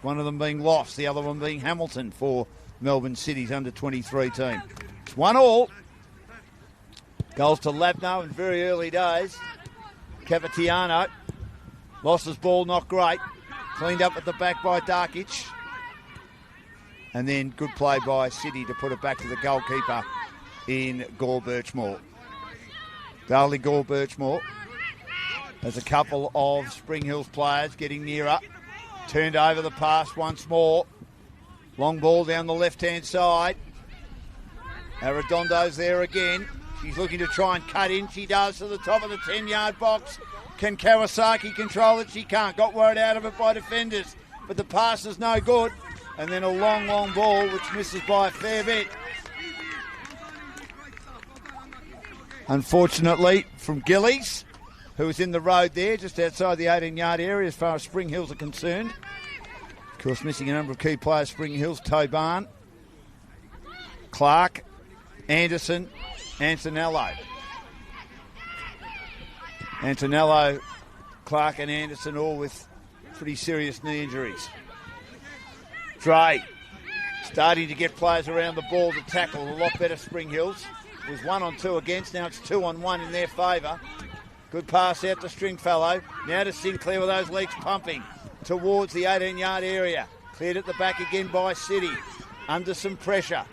One of them being Lofts, the other one being Hamilton for Melbourne City's under-23 team. It's 1-1. Goals to Lavno in very early days. Capitiano. Lost his ball, not great. Cleaned up at the back by Darkic. And then good play by City to put it back to the goalkeeper in Gore Birchmore. Darley Gore Birchmore has a couple of Spring Hills players getting nearer. Turned over the pass once more. Long ball down the left-hand side. Arredondo's there again. She's looking to try and cut in. She does to the top of the 10-yard box. Can Kawasaki control it? She can't. Got worried out of it by defenders. But the pass is no good. and then a long ball which misses by a fair bit. Unfortunately, from Gillies, who was in the road there just outside the 18-yard area as far as Spring Hills are concerned. Of course, missing a number of key players, Spring Hills, Tobarn, Clark, Anderson, Antonello. Antonello, Clark and Anderson all with pretty serious knee injuries. Dre starting to get players around the ball to tackle. A lot better Spring Hills. It was 1-on-2 against, now it's 2-on-1 in their favour. Good pass out to Stringfellow. Now to Sinclair with those legs pumping towards the 18-yard area. Cleared at the back again by City. Under some pressure.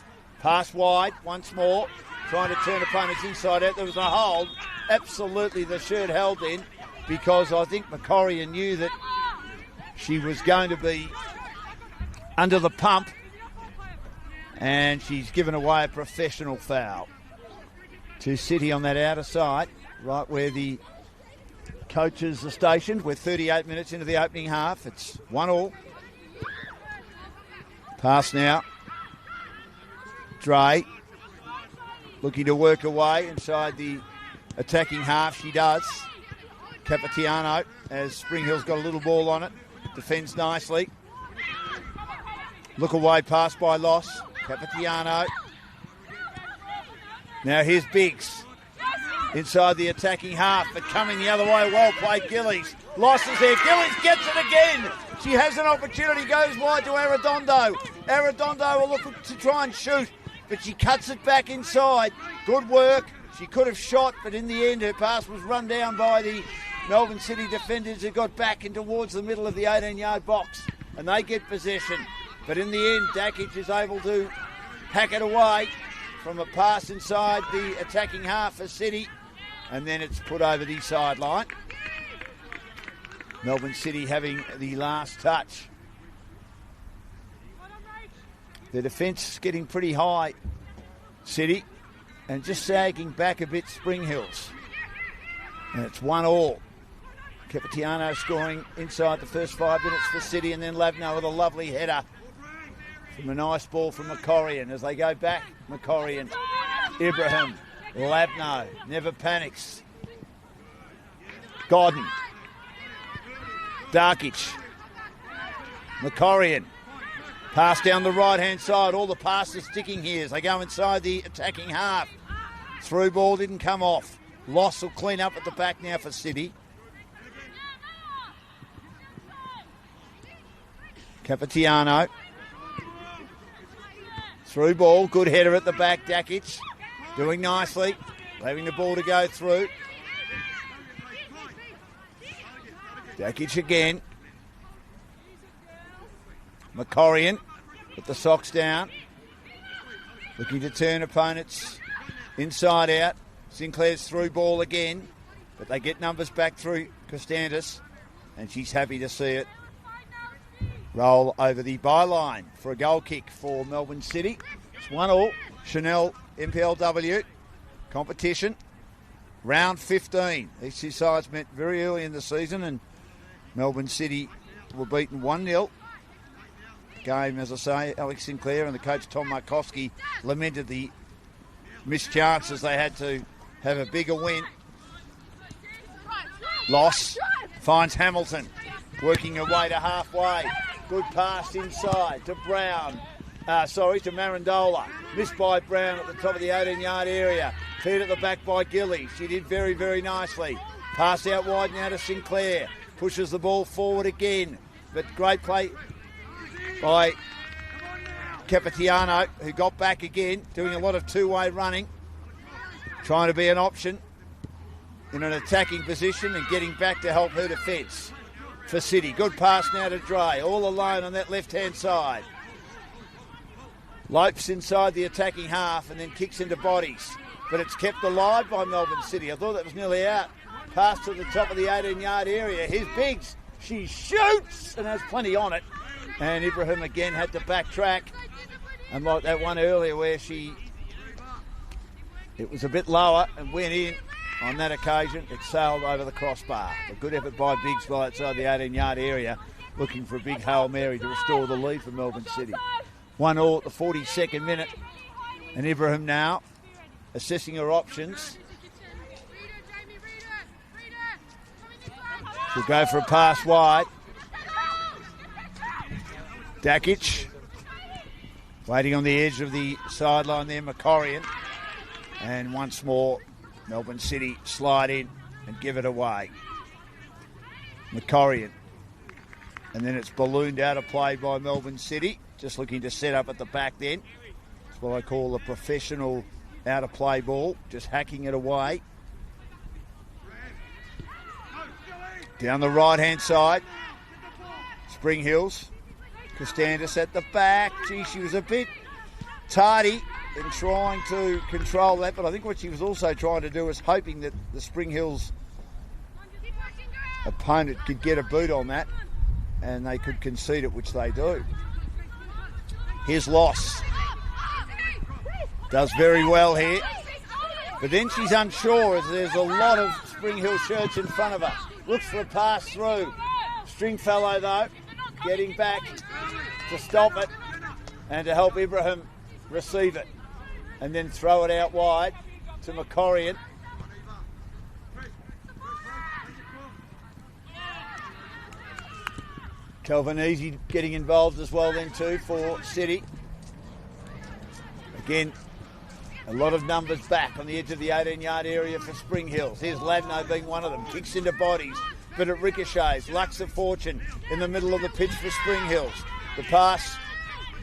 Pass wide once more. Trying to turn opponents inside out. There was a hold. Absolutely the shirt held in because I think McCorrigan knew that she was going to be under the pump, and she's given away a professional foul to City on that outer side, right where the coaches are stationed. We're 38 minutes into the opening half. It's 1-1. Pass now. Dre looking to work away inside the attacking half. She does. Capitiano, as Spring Hill's got a little ball on it, defends nicely. Look away pass by Loss. Capitiano. Now here's Biggs inside the attacking half, but coming the other way. Well played, Gillies. Loss is there. Gillies gets it again. She has an opportunity, goes wide to Arredondo. Arredondo will look to try and shoot, but she cuts it back inside. Good work. She could have shot, but in the end her pass was run down by the Melbourne City defenders who got back in towards the middle of the 18-yard box, and they get possession. But in the end, Dakic is able to hack it away from a pass inside the attacking half for City, and then it's put over the sideline. Melbourne City having the last touch. The defence getting pretty high, City, and just sagging back a bit, Spring Hills. And it's 1-1. Capitiano scoring inside the first 5 minutes for City, and then Lavno with a lovely header from a nice ball from McCorrigan. As they go back, McCorrigan, Ibrahim, Lavno, never panics. Godden, Dakic, McCorrigan. Pass down the right-hand side. All the passes sticking here as they go inside the attacking half. Through ball didn't come off. Loss will clean up at the back now for City. Capitiano. Through ball. Good header at the back. Dakic doing nicely. Leaving the ball to go through. Dakic again. McCorrigan with the socks down. Looking to turn opponents inside out. Sinclair's through ball again, but they get numbers back through Costantis, and she's happy to see it roll over the byline for a goal kick for Melbourne City. It's 1-1. Senol NPLW competition. Round 15. These two sides met very early in the season, and Melbourne City were beaten 1-0. Game, as I say, Alex Sinclair and the coach Tom Markowski lamented the missed chances. They had to have a bigger win. Loss finds Hamilton working her way to halfway. Good pass inside to Brown. To Marandola. Missed by Brown at the top of the 18-yard area. Cleared at the back by Gilly. She did very, very nicely. Pass out wide now to Sinclair. Pushes the ball forward again. But great play by Capitiano, who got back again, doing a lot of two-way running, trying to be an option in an attacking position and getting back to help her defence for City. Good pass now to Dre, all alone on that left-hand side. Lopes inside the attacking half and then kicks into bodies, but it's kept alive by Melbourne City. I thought that was nearly out. Pass to the top of the 18-yard area. Here's Biggs. She shoots and has plenty on it. And Ibrahim again had to backtrack. Unlike that one earlier where it was a bit lower and went in. On that occasion, it sailed over the crossbar. A good effort by Biggs right outside the 18-yard area. looking for a big Hail Mary to restore the lead for Melbourne City. 1-1 at the 42nd minute. And Ibrahim now assessing her options. She'll go for a pass wide. Dakic waiting on the edge of the sideline there, Macorian. And once more, Melbourne City slide in and give it away. Macorian. And then it's ballooned out of play by Melbourne City. Just looking to set up at the back then. It's what I call a professional out of play ball. Just hacking it away. Down the right-hand side. Spring Hills. Costandis at the back. Gee, she was a bit tardy in trying to control that, but I think what she was also trying to do was hoping that the Spring Hills opponent could get a boot on that and they could concede it, which they do. Here's Loss. Does very well here. But then she's unsure as there's a lot of Spring Hill shirts in front of her. Looks for a pass through. Stringfellow, though, getting back to stop it and to help Ibrahim receive it. And then throw it out wide to Macorian. Calvanese getting involved as well then too for City. Again, a lot of numbers back on the edge of the 18-yard area for Spring Hills. Here's Ladno being one of them. Kicks into bodies, but it ricochets. Lucks of fortune in the middle of the pitch for Spring Hills. The pass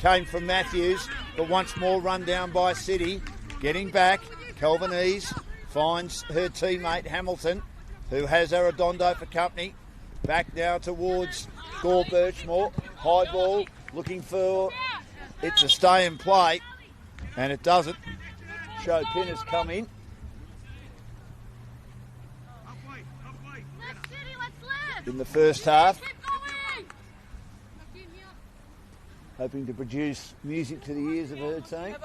came from Matthews, but once more run down by City. Getting back, Calvanese finds her teammate Hamilton, who has Arredondo for company. Back now towards Gore Birchmore. High ball, looking for it to stay in play, and it doesn't. Joe Pin has come in. In the first half. Hoping to produce music to the ears of her team.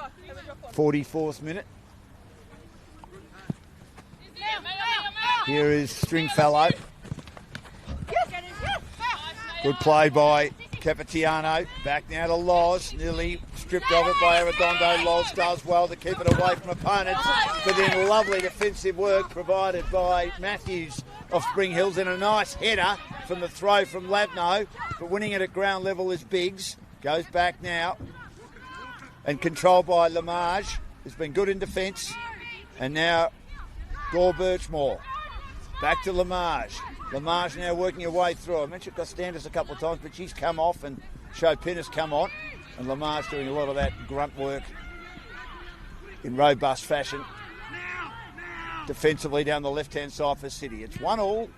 44th minute. Here is Stringfellow. Good play by Capitiano. Back now to Loz. Nearly stripped of it by Arredondo. Loz does well to keep it away from opponents. But then lovely defensive work provided by Matthews of Spring Hills in a nice header from the throw from Lavno. But winning it at ground level is Biggs. Goes back now. And controlled by Lamage. Has been good in defence. And now Gore Birchmore. Back to Lamage. Lamage now working her way through. I mentioned Costandis a couple of times, but she's come off and Chopin has come on. And Lamage doing a lot of that grunt work in robust fashion. Defensively down the left-hand side for City. It's 1-1.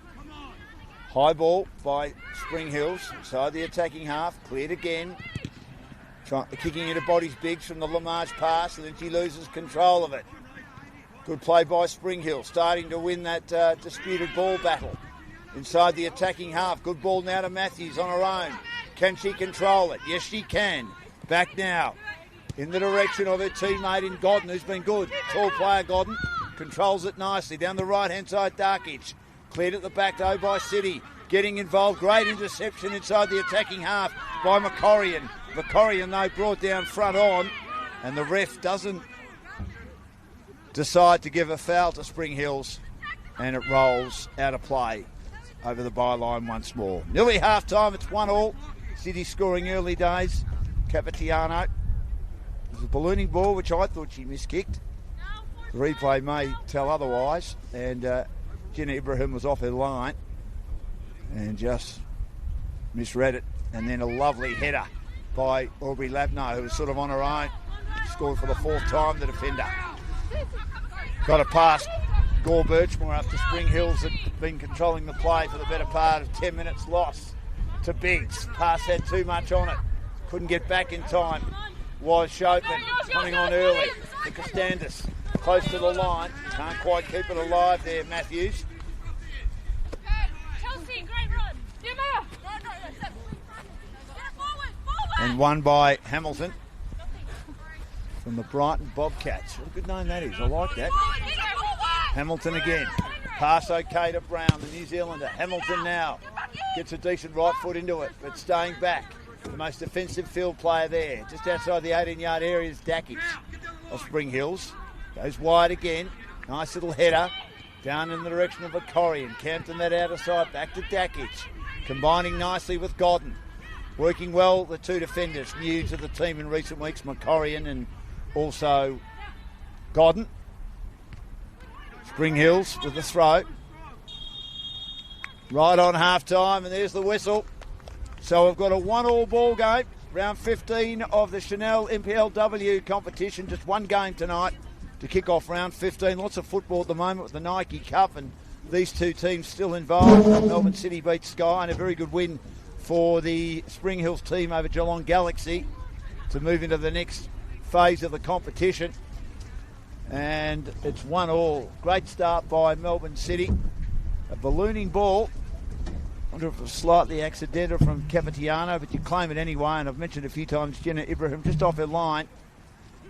High ball by Spring Hills. Inside the attacking half. Cleared again. Kicking into bodies Biggs from the Lamage pass, and then she loses control of it. Good play by Spring Hill, starting to win that disputed ball battle. Inside the attacking half. Good ball now to Matthews on her own. Can she control it? Yes, she can. Back now in the direction of her teammate in Godden, who's been good. Tall player Godden. Controls it nicely. Down the right-hand side, Darkic. Cleared at the back, though, by City. Getting involved. Great interception inside the attacking half by Macorian. Macorian, though, brought down front on. And the ref doesn't decide to give a foul to Spring Hills. And it rolls out of play over the byline once more. Nearly half-time. It's 1-1. City scoring early days. Capitiano. It was a ballooning ball, which I thought she miskicked. The replay may tell otherwise. And Jenna Ibrahim was off her line and just misread it. And then a lovely header by Aubrey Lavno, who was sort of on her own. Scored for the fourth time, the defender. Got a pass. Gore Birchmore up to Spring Hills had been controlling the play for the better part of 10 minutes. Loss to Biggs. Pass had too much on it. Couldn't get back in time. Was Chopin coming on early. To Costandis. Close to the line. Can't quite keep it alive there, Matthews. Chelsea, great run. And won by Hamilton from the Brighton Bobcats. What a good name that is. I like that. Hamilton again. Pass okay to Brown, the New Zealander. Hamilton now. Gets a decent right foot into it, but staying back. The most defensive field player there. Just outside the 18-yard area is Dakic of Spring Hills. Goes wide again. Nice little header. Down in the direction of Vicorian. Campton that outer side. Back to Dakic. Combining nicely with Godden. Working well, the two defenders. New to the team in recent weeks. Vicorian and also Godden. Spring Hills with the throw. Right on half-time, and there's the whistle. So we've got a 1-1 ball game. Round 15 of the Senol NPLW competition. Just one game tonight to kick off round 15. Lots of football at the moment with the Nike Cup, and these two teams still involved. Melbourne City beat Sky, and a very good win for the Spring Hills team over Geelong Galaxy to move into the next phase of the competition. And it's 1-1. Great start by Melbourne City. A ballooning ball. I wonder if it was slightly accidental from Capitiano, but you claim it anyway. And I've mentioned a few times Jenna Ibrahim just off her line.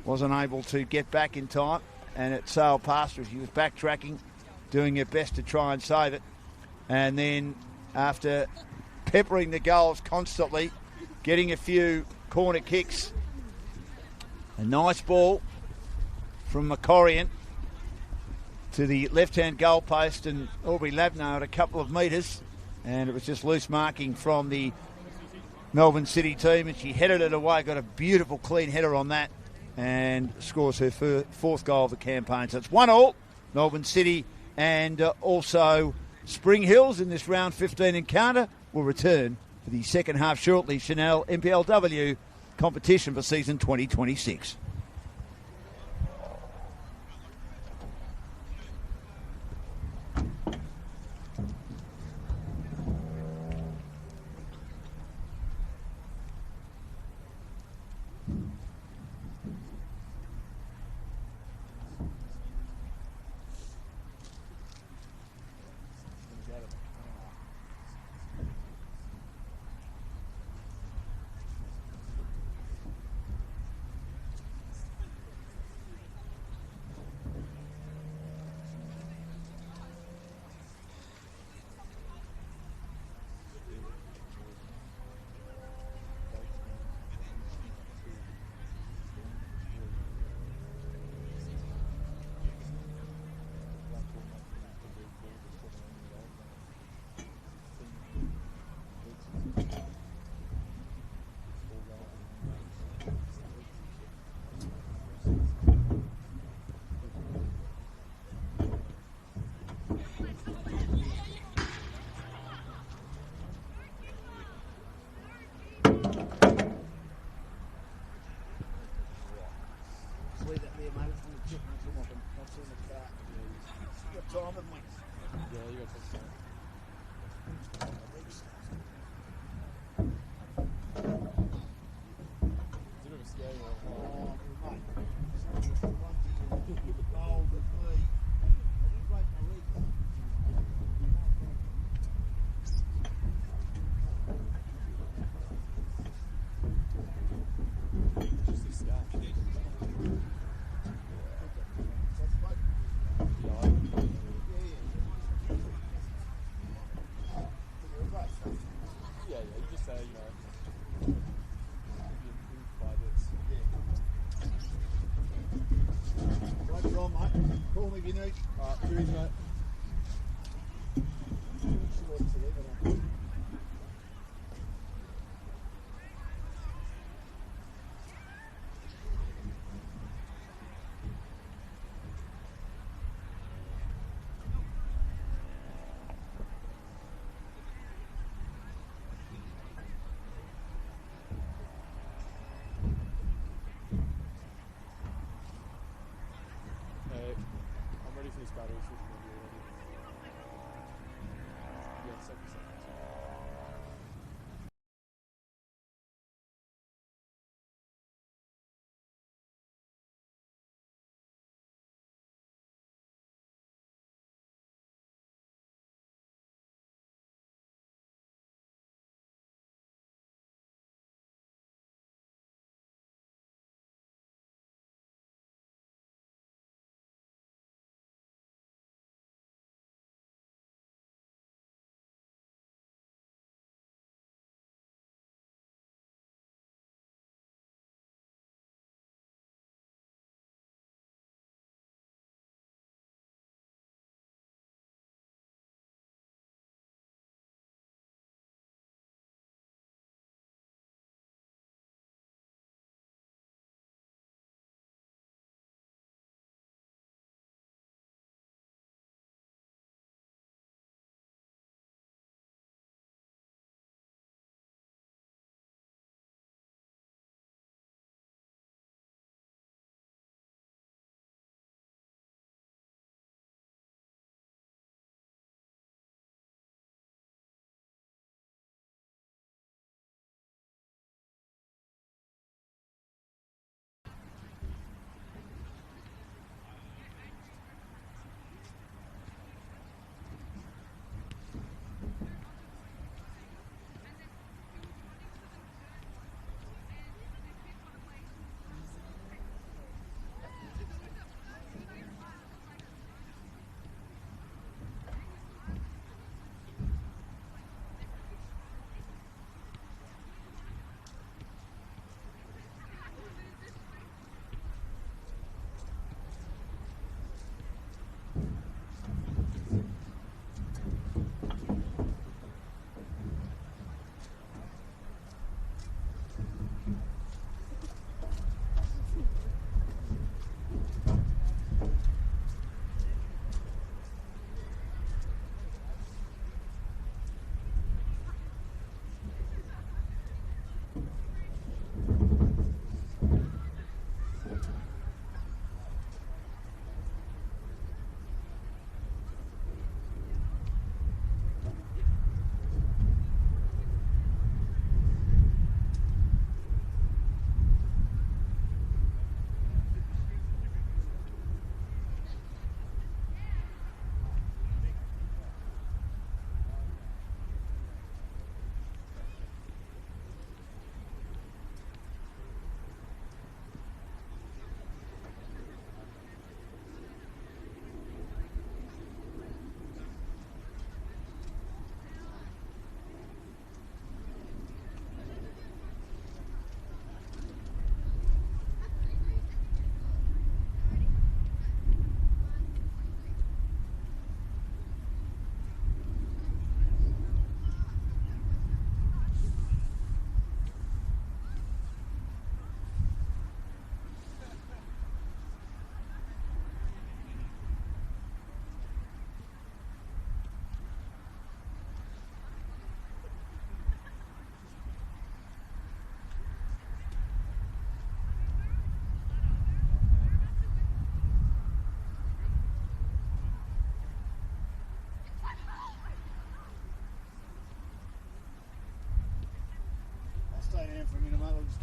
Wasn't able to get back in time, and it sailed past her. She was backtracking, doing her best to try and save it. And then after peppering the goals constantly, getting a few corner kicks, a nice ball from Vicorian to the left-hand goal post, and Aubrey Labno at a couple of metres, and it was just loose marking from the Melbourne City team, and she headed it away, got a beautiful clean header on that, and scores her fourth goal of the campaign. So it's 1-1, Melbourne City and also Spring Hills in this round 15 encounter. Will return for the second half shortly. Senol NPLW competition for season 2026. Time and wins. Yeah, you got some time. It's a bit of a scary one. Oh, mate. It's just the one thing you get gold with me. I didn't break my leg. Just a scratch. Yeah, Yeah, you just say, be improved by this. right, you're on, mate. Call me if you need. Cheers, mate. Hey, I'm ready for this battery switch maybe already. Yeah, 7 seconds.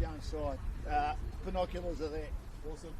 Let's go inside. Binoculars are there. Awesome.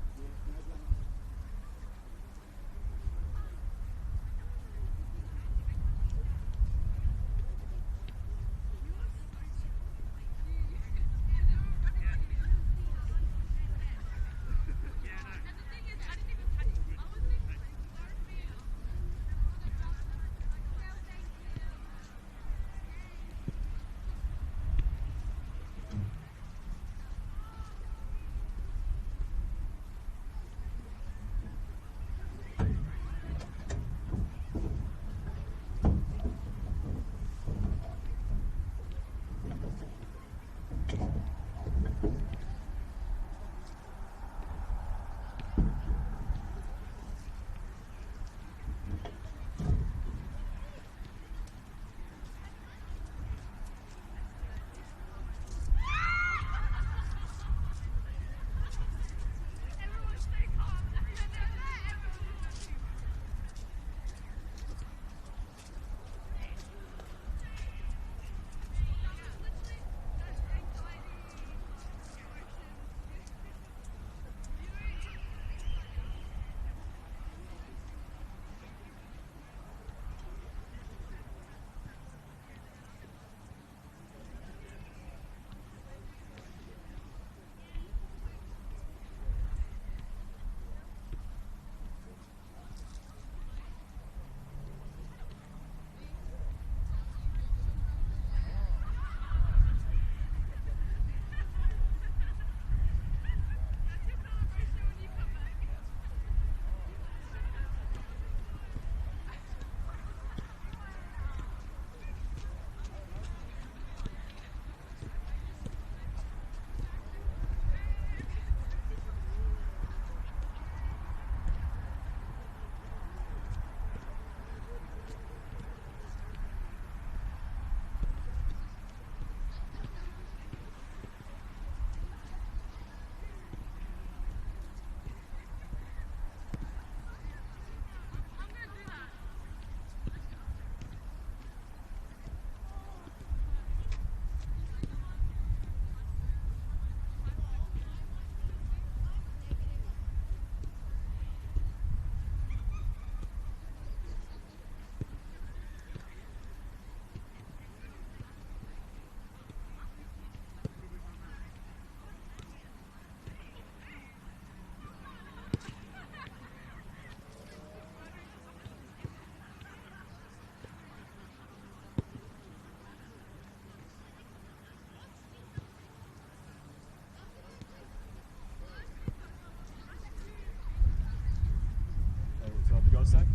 Sec?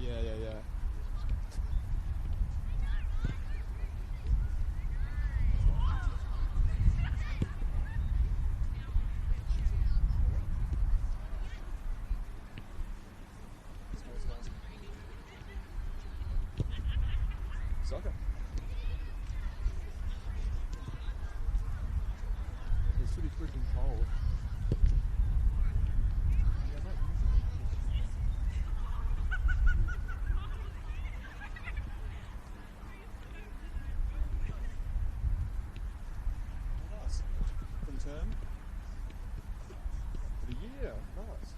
Yeah. Soccer. It's pretty freaking cold. Yeah, not usually. Nice. For the term? For the year. Nice.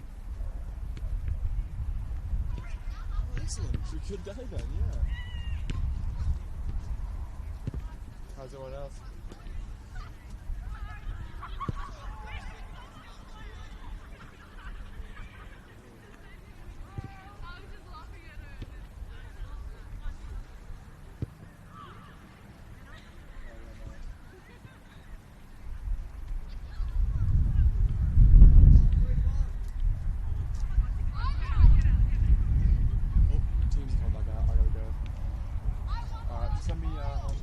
Oh, excellent. It's a good day then, yeah. How's everyone else? Team's come back out. I gotta go. Alright, send me on home.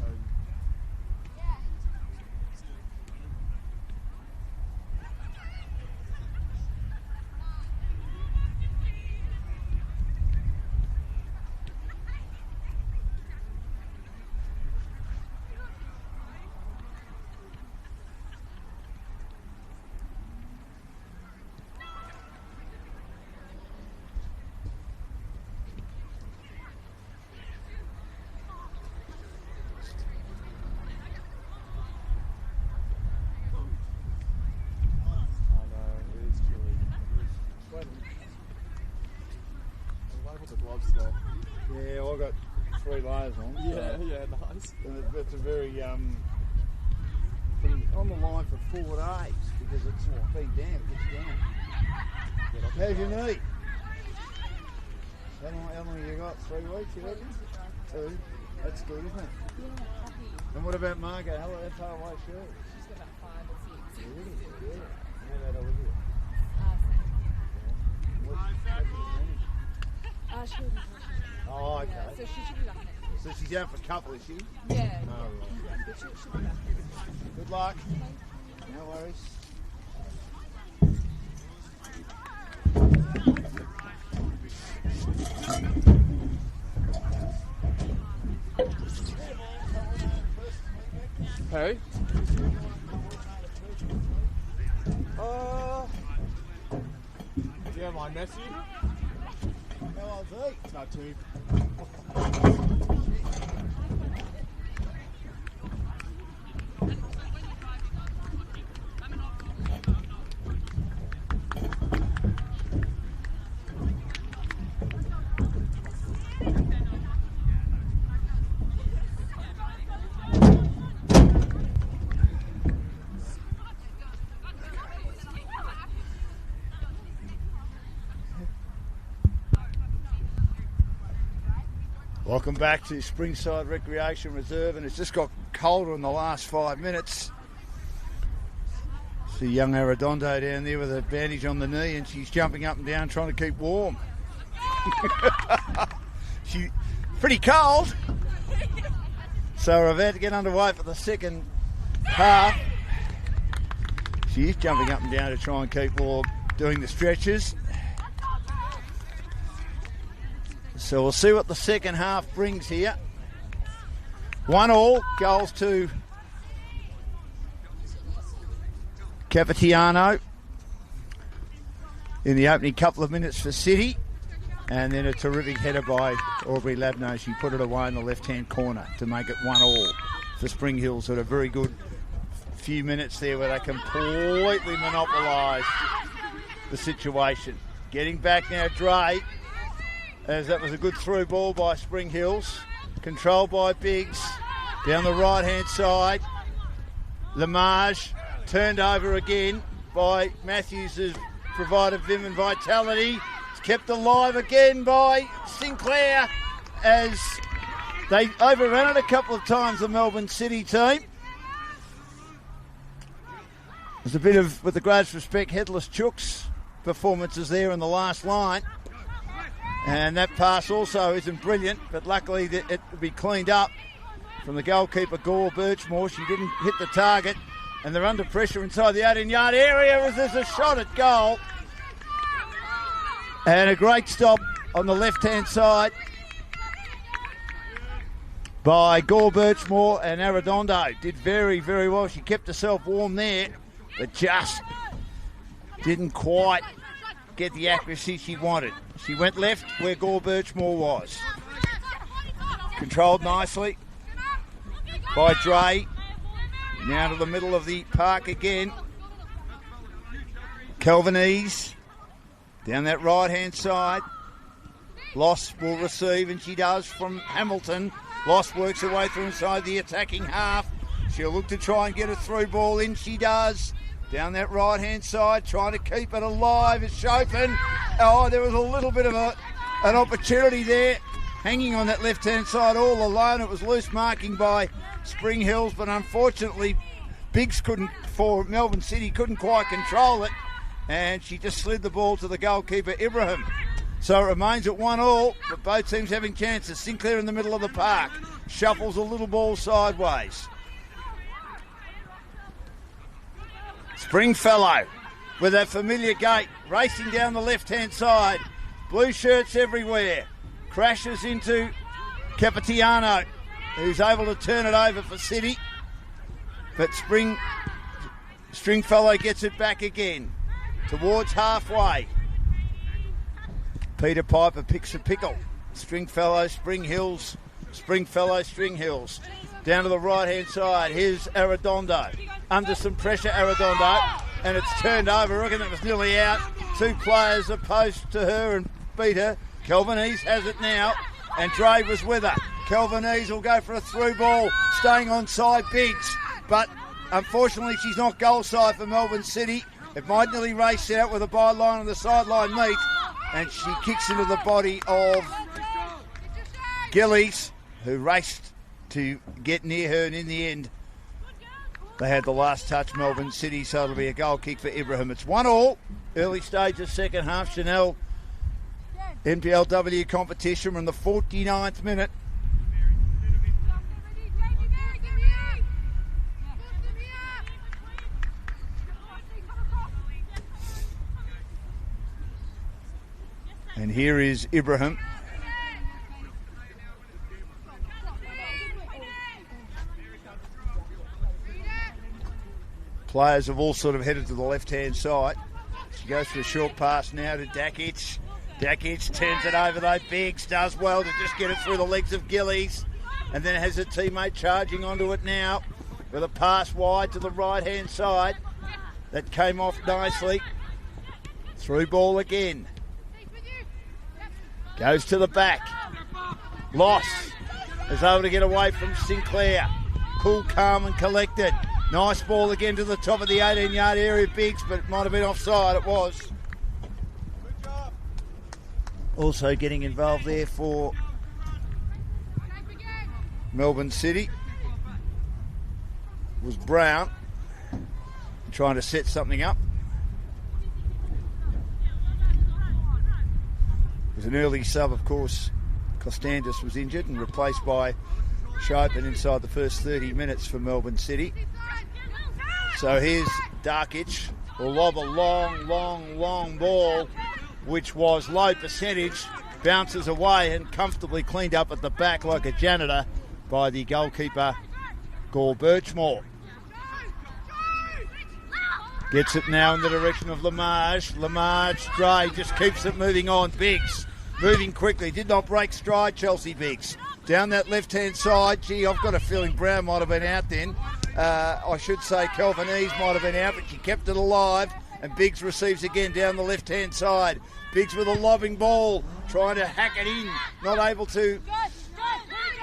gloves though. Yeah, I got 3 layers on. Yeah, nice. And it's a very on the line for 4 days because it's been down, it gets down. How's your knee? How long have you got? 3 weeks, you reckon? 2. That's good, isn't it? Yeah, happy. And what about Margot? How far away is she? She's got about 5 or 6. Really? Yeah. How about Olivia? She'll be back. Oh, okay. Yeah, so she should be back next week. So she's out for a couple, is she? Yeah. Oh, right. Yeah, but she'll be back. Good luck. No worries. Hey? Yeah, my message? How old's he? Not 2. Welcome back to Springside Recreation Reserve, and it's just got colder in the last 5 minutes. See young Arredondo down there with a bandage on the knee, and she's jumping up and down trying to keep warm. She's pretty cold. So we're about to get underway for the second half. She is jumping up and down to try and keep warm, doing the stretches. So we'll see what the second half brings here. 1-1, goals to Capitiano in the opening couple of minutes for City. And then a terrific header by Aubrey Labno. She put it away in the left-hand corner to make it 1-1 for Spring Hills at a very good few minutes there where they completely monopolised the situation. Getting back now, Dre. As that was a good through ball by Spring Hills. Controlled by Biggs. Down the right-hand side. Lamage turned over again by Matthews, who's provided vim and vitality. It's kept alive again by Sinclair as they overran it a couple of times, the Melbourne City team. There's a bit of, with the greatest respect, Headless Chooks performances there in the last line. And that pass also isn't brilliant, but luckily it will be cleaned up from the goalkeeper, Gore Birchmore. She didn't hit the target, and they're under pressure inside the 18-yard area as there's a shot at goal. And a great stop on the left-hand side by Gore Birchmore, and Arredondo did very, very well. She kept herself warm there, but just didn't quite get the accuracy she wanted. She went left where Gore Birchmore was. Controlled nicely by Dre. Now to the middle of the park again. Kelvinese down that right-hand side. Loss will receive, and she does from Hamilton. Loss works her way through inside the attacking half. She'll look to try and get a through ball in. She does. Down that right-hand side, trying to keep it alive is Chopin. Oh, there was a little bit of an opportunity there. Hanging on that left-hand side all alone. It was loose marking by Spring Hills, but unfortunately Biggs for Melbourne City couldn't quite control it. And she just slid the ball to the goalkeeper, Ibrahim. So it remains at 1-1, but both teams having chances. Sinclair in the middle of the park. Shuffles a little ball sideways. Springfellow with that familiar gait, racing down the left-hand side. Blue shirts everywhere. Crashes into Capitiano, who's able to turn it over for City. But Stringfellow gets it back again towards halfway. Peter Piper picks a pickle. Stringfellow, Spring Hills. Springfellow, String Hills. Down to the right-hand side. Here's Arredondo. Under some pressure, Arredondo. And it's turned over. I reckon that was nearly out. 2 players opposed to her and beat her. Kelvinese has it now, and Dre was with her. Kelvinese will go for a through ball, staying on side Biggs, but unfortunately she's not goal side for Melbourne City. It might nearly race out with a byline on the sideline meet, and she kicks into the body of Gillies, who raced to get near her, and in the end they had the last touch, Melbourne City, so it'll be a goal kick for Ibrahim. It's 1-1, early stage of second half. Senol NPLW competition. We're in the 49th minute. And here is Ibrahim. Players have all sort of headed to the left-hand side. She goes for a short pass now to Dakic. Dakic turns it over though. Biggs does well to just get it through the legs of Gillies. And then has a teammate charging onto it now with a pass wide to the right-hand side. That came off nicely. Through ball again. Goes to the back. Loss is able to get away from Sinclair. Cool, calm and collected. Nice ball again to the top of the 18-yard area, Biggs, but it might have been offside. It was. Also getting involved there for Melbourne City was Brown, trying to set something up. It was an early sub, of course. Costandis was injured and replaced by Chopin inside the first 30 minutes for Melbourne City. So here's Darkic, will lob a long ball, which was low percentage, bounces away and comfortably cleaned up at the back like a janitor by the goalkeeper, Gore Birchmore. Gets it now in the direction of Lamarge. Lamarge, Dre just keeps it moving on. Biggs moving quickly, did not break stride, Chelsea Biggs. Down that left-hand side, gee, I've got a feeling Brown might have been out then. I should say Kelvinese might have been out, but she kept it alive. And Biggs receives again down the left-hand side. Biggs with a lobbing ball, trying to hack it in. Not able to.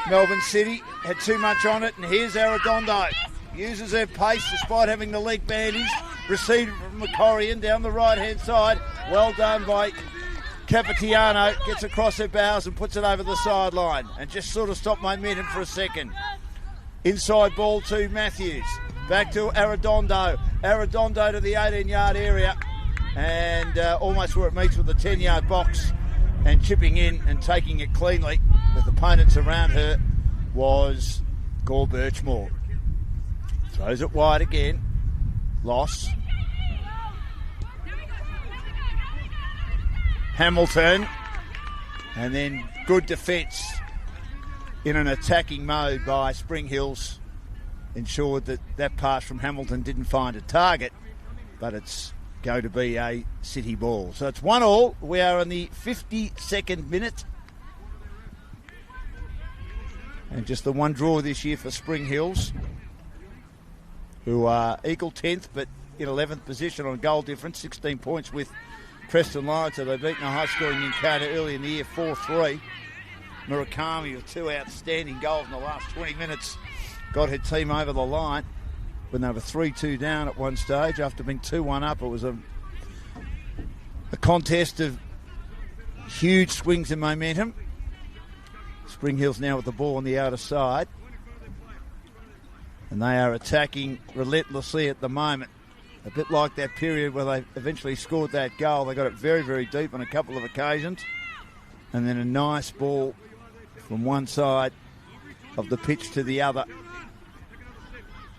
Melbourne City had too much on it. And here's Arredondo. Uses her pace despite having the leg bandaged. Received from Macorian down the right-hand side. Well done by Capitiano. Gets across her bows and puts it over the sideline. And just sort of stopped momentum for a second. Inside ball to Matthews. Back to Arredondo. Arredondo to the 18-yard area. And almost where it meets with the 10-yard box. And chipping in and taking it cleanly with opponents around her was Gore Birchmore. Throws it wide again. Loss. Hamilton. And then good defence in an attacking mode by Spring Hills. Ensured that that pass from Hamilton didn't find a target, but it's going to be a City ball. So it's 1-1. We are in the 52nd minute. And just the one draw this year for Spring Hills, who are equal 10th, but in 11th position on goal difference, 16 points with Preston Lions. So they've beaten a high-scoring encounter early in the year, 4-3. Murakami with two outstanding goals in the last 20 minutes. Got her team over the line when they were 3-2 down at one stage. After being 2-1 up, it was a contest of huge swings in momentum. Spring Hills now with the ball on the outer side. And they are attacking relentlessly at the moment. A bit like that period where they eventually scored that goal. They got it very, very deep on a couple of occasions. And then a nice ball from one side of the pitch to the other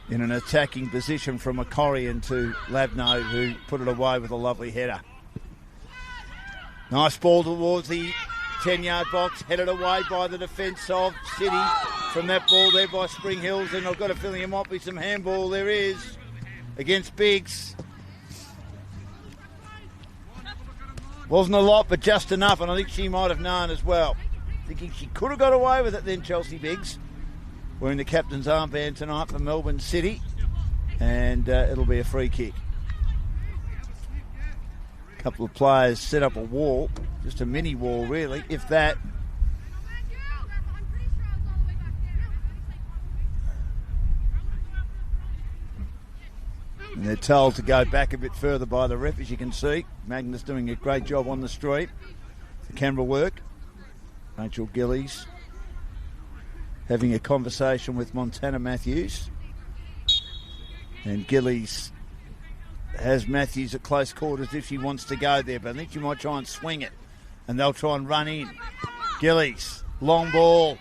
in an attacking position from Macorian to Labno, who put it away with a lovely header. Nice ball towards the 10-yard box, headed away by the defence of City from that ball there by Spring Hills, and I've got a feeling there might be some handball. There is against Biggs. Wasn't a lot, but just enough, and I think she might have known as well. Thinking she could have got away with it then, Chelsea Biggs. Wearing the captain's armband tonight for Melbourne City, and it'll be a free kick. couple of players set up a wall, just a mini wall really, if that. And they're told to go back a bit further by the ref, as you can see. Magnus doing a great job on the street. The camera work. Rachel Gillies having a conversation with Montana Matthews. And Gillies has Matthews at close quarters if she wants to go there, but I think she might try and swing it. And they'll try and run in. Gillies, long ball.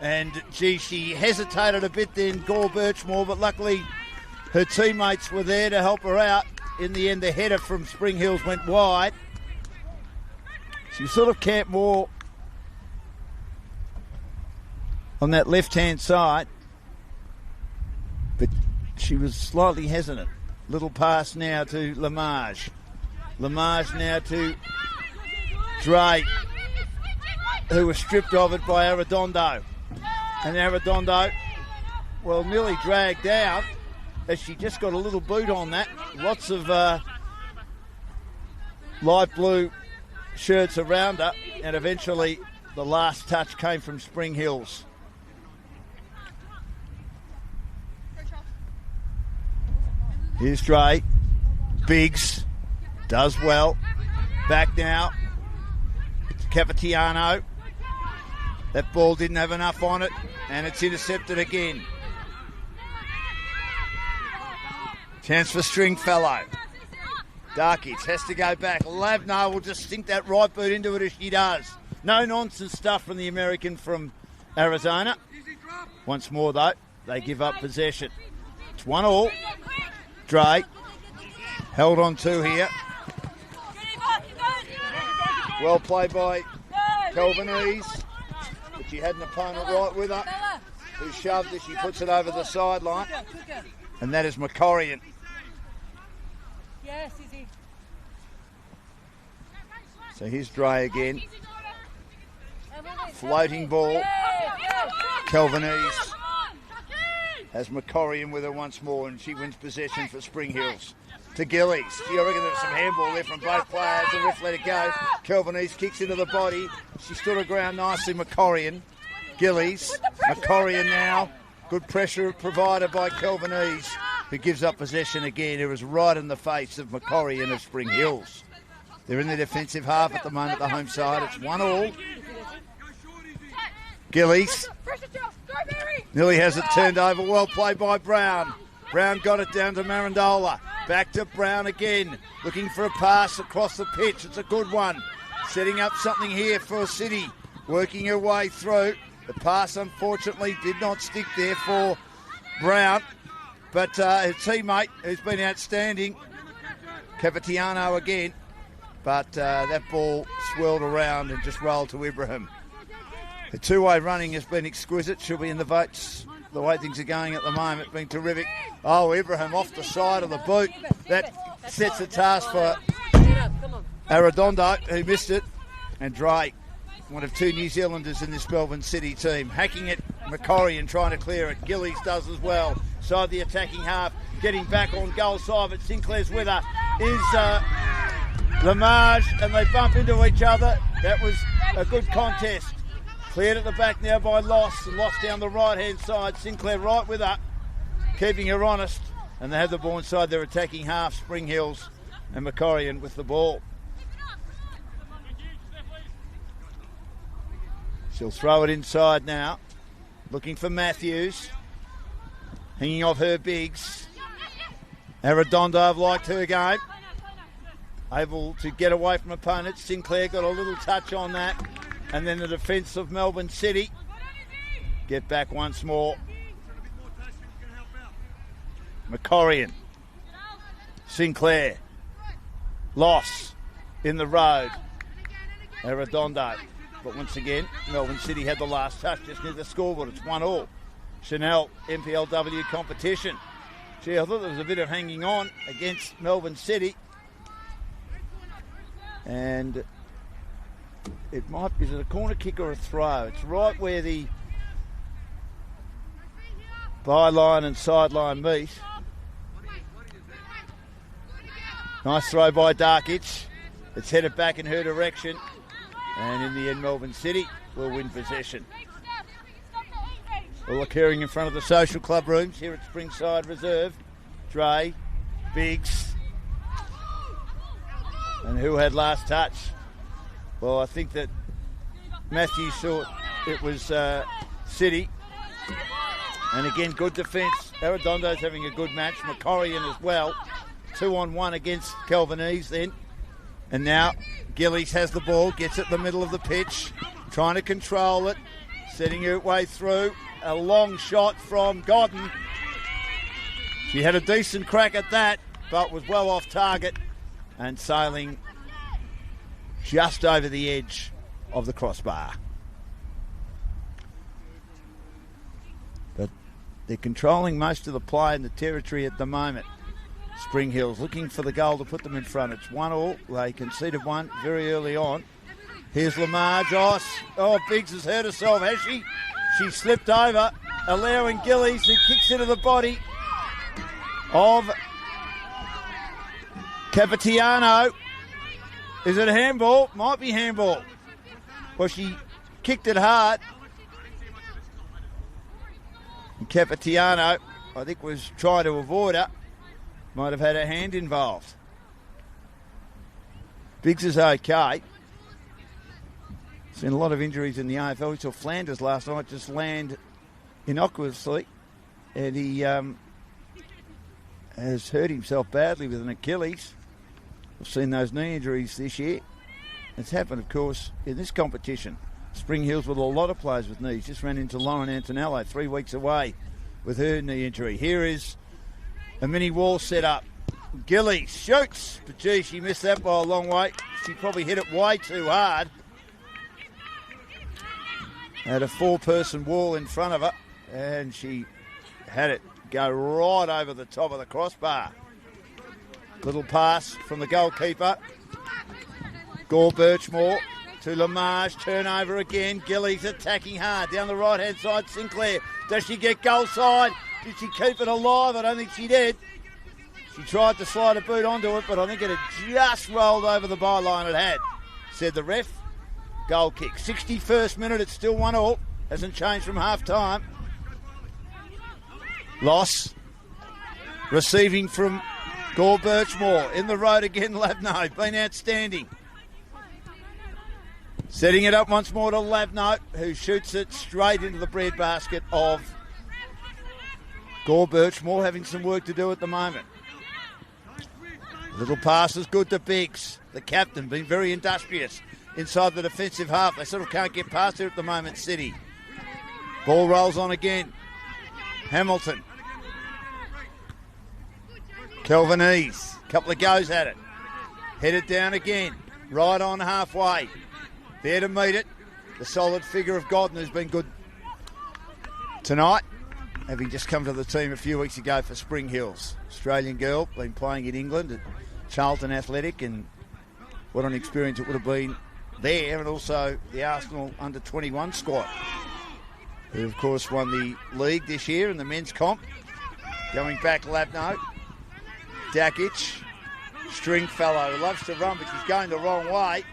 And, gee, she hesitated a bit then, Gore Birchmore, but luckily her teammates were there to help her out. In the end, the header from Spring Hills went wide. She sort of camped more on that left-hand side, but she was slightly hesitant. Little pass now to Lamage. Lamage now to Drake, who was stripped of it by Arredondo. And Arredondo, well, nearly dragged down, as she just got a little boot on that. Lots of light blue shirts around her, and eventually the last touch came from Spring Hills. Here's Dre. Biggs does well. Back now to Capitiano. That ball didn't have enough on it, and it's intercepted again. Chance for Stringfellow. Darkich has to go back. Lavnar will just sink that right boot into it as she does. No nonsense stuff from the American from Arizona. Once more, though, they give up possession. It's 1-1. Drake held on to here. Well played by Kelvin Ease, but she had an opponent right with her, who shoved as she puts it over the sideline. And that is McCorrian. Yes, easy. So here's Dre again. Floating ball. Kelvin Ease has McCorrian with her once more, and she wins possession for Spring Hills. To Gillies. I reckon there was some handball there from both players. The ref let it go. Kelvin Ease kicks into the body. She stood her ground nicely, McCorrian. Gillies. McCorrian now. Good pressure provided by Kelvin Ease, who gives up possession again. It was right in the face of Macquarie of Spring Hills. They're in the defensive half at the moment, the home side. It's 1-1. Gillies nearly has it turned over. Well played by Brown. Brown got it down to Marandola. Back to Brown again. Looking for a pass across the pitch. It's a good one. Setting up something here for City. Working her way through. The pass, unfortunately, did not stick there for Brown. But her teammate, who's been outstanding, Capitiano again. But that ball swirled around and just rolled to Ibrahim. The two-way running has been exquisite. She'll be in the votes. The way things are going at the moment, being terrific. Oh, Ibrahim off the side of the boot. That sets a task for Arredondo, who missed it. And Drake, one of two New Zealanders in this Melbourne City team, hacking it. Macquarie and trying to clear it. Gillies does as well. Side the attacking half, getting back on goal side, but Sinclair's with her. Is Lamage, and they bump into each other. That was a good contest. Cleared at the back now by Loss. Loss down the right-hand side. Sinclair right with her, keeping her honest. And they have the ball inside their attacking half, Spring Hills, and Macquarie with the ball. She'll throw it inside now. Looking for Matthews. Hanging off her Biggs. Arredondo have liked her game. Able to get away from opponents. Sinclair got a little touch on that. And then the defence of Melbourne City get back once more. Macquarie. Sinclair. Loss in the road. Arredondo. But once again, Melbourne City had the last touch just near the scoreboard. It's 1-1. Senol NPLW competition. Gee, I thought there was a bit of hanging on against Melbourne City. And it might, is it a corner kick or a throw? It's right where the byline and sideline meet. Nice throw by Darkic. It's headed back in her direction. And in the end, Melbourne City will win possession. All occurring in front of the social club rooms here at Springside Reserve. Dre, Biggs. And who had last touch? Well, I think that Matthews thought it was City. And again, good defence. Arredondo's having a good match. Macquarian as well. 2-on-1 against Calvinese then. And now Gillies has the ball, gets it in the middle of the pitch, trying to control it, setting her way through. A long shot from Godden. She had a decent crack at that, but was well off target and sailing just over the edge of the crossbar. But they're controlling most of the play in the territory at the moment. Spring Hills looking for the goal to put them in front. It's 1-1. They conceded one very early on. Here's Lamarge. Oh, Biggs has hurt herself, has she? She slipped over, allowing Gillies, who kicks into the body of Capitiano. Is it a handball? Might be handball. Well, she kicked it hard. And Capitiano, I think, was trying to avoid her. Might have had a hand involved. Biggs is okay. Seen a lot of injuries in the AFL. We saw Flanders last night just land innocuously. And he has hurt himself badly with an Achilles. We've seen those knee injuries this year. It's happened, of course, in this competition. Spring Hills with a lot of players with knees. Just ran into Lauren Antonello 3 weeks away with her knee injury. Here is a mini wall set up. Gillies shoots, but gee, she missed that by a long way. She probably hit it way too hard. Had a 4-person wall in front of her, and she had it go right over the top of the crossbar. Little pass from the goalkeeper. Gore Birchmore to Lamarge, turnover again. Gillies attacking hard down the right-hand side. Sinclair, does she get goal side? Did she keep it alive? I don't think she did. She tried to slide a boot onto it, but I think it had just rolled over the byline. It had, said the ref. Goal kick. 61st minute, it's still 1-1. Hasn't changed from half-time. Loss. Receiving from Gore Birchmore. In the road again, Labno. Been outstanding. Setting it up once more to Labno, who shoots it straight into the breadbasket of Gore Birchmore, having some work to do at the moment. Little pass is good to Biggs, the captain, being very industrious inside the defensive half. They sort of can't get past her at the moment, City. Ball rolls on again. Hamilton. Calvinese, couple of goes at it. Headed down again, right on halfway. There to meet it, the solid figure of Godden, who's been good tonight, having just come to the team a few weeks ago for Spring Hills. Australian girl, been playing in England at Charlton Athletic, and what an experience it would have been there, and also the Arsenal under-21 squad, who of course won the league this year in the men's comp. Going back, Labno. Dakic, Stringfellow, who loves to run, but she's going the wrong way.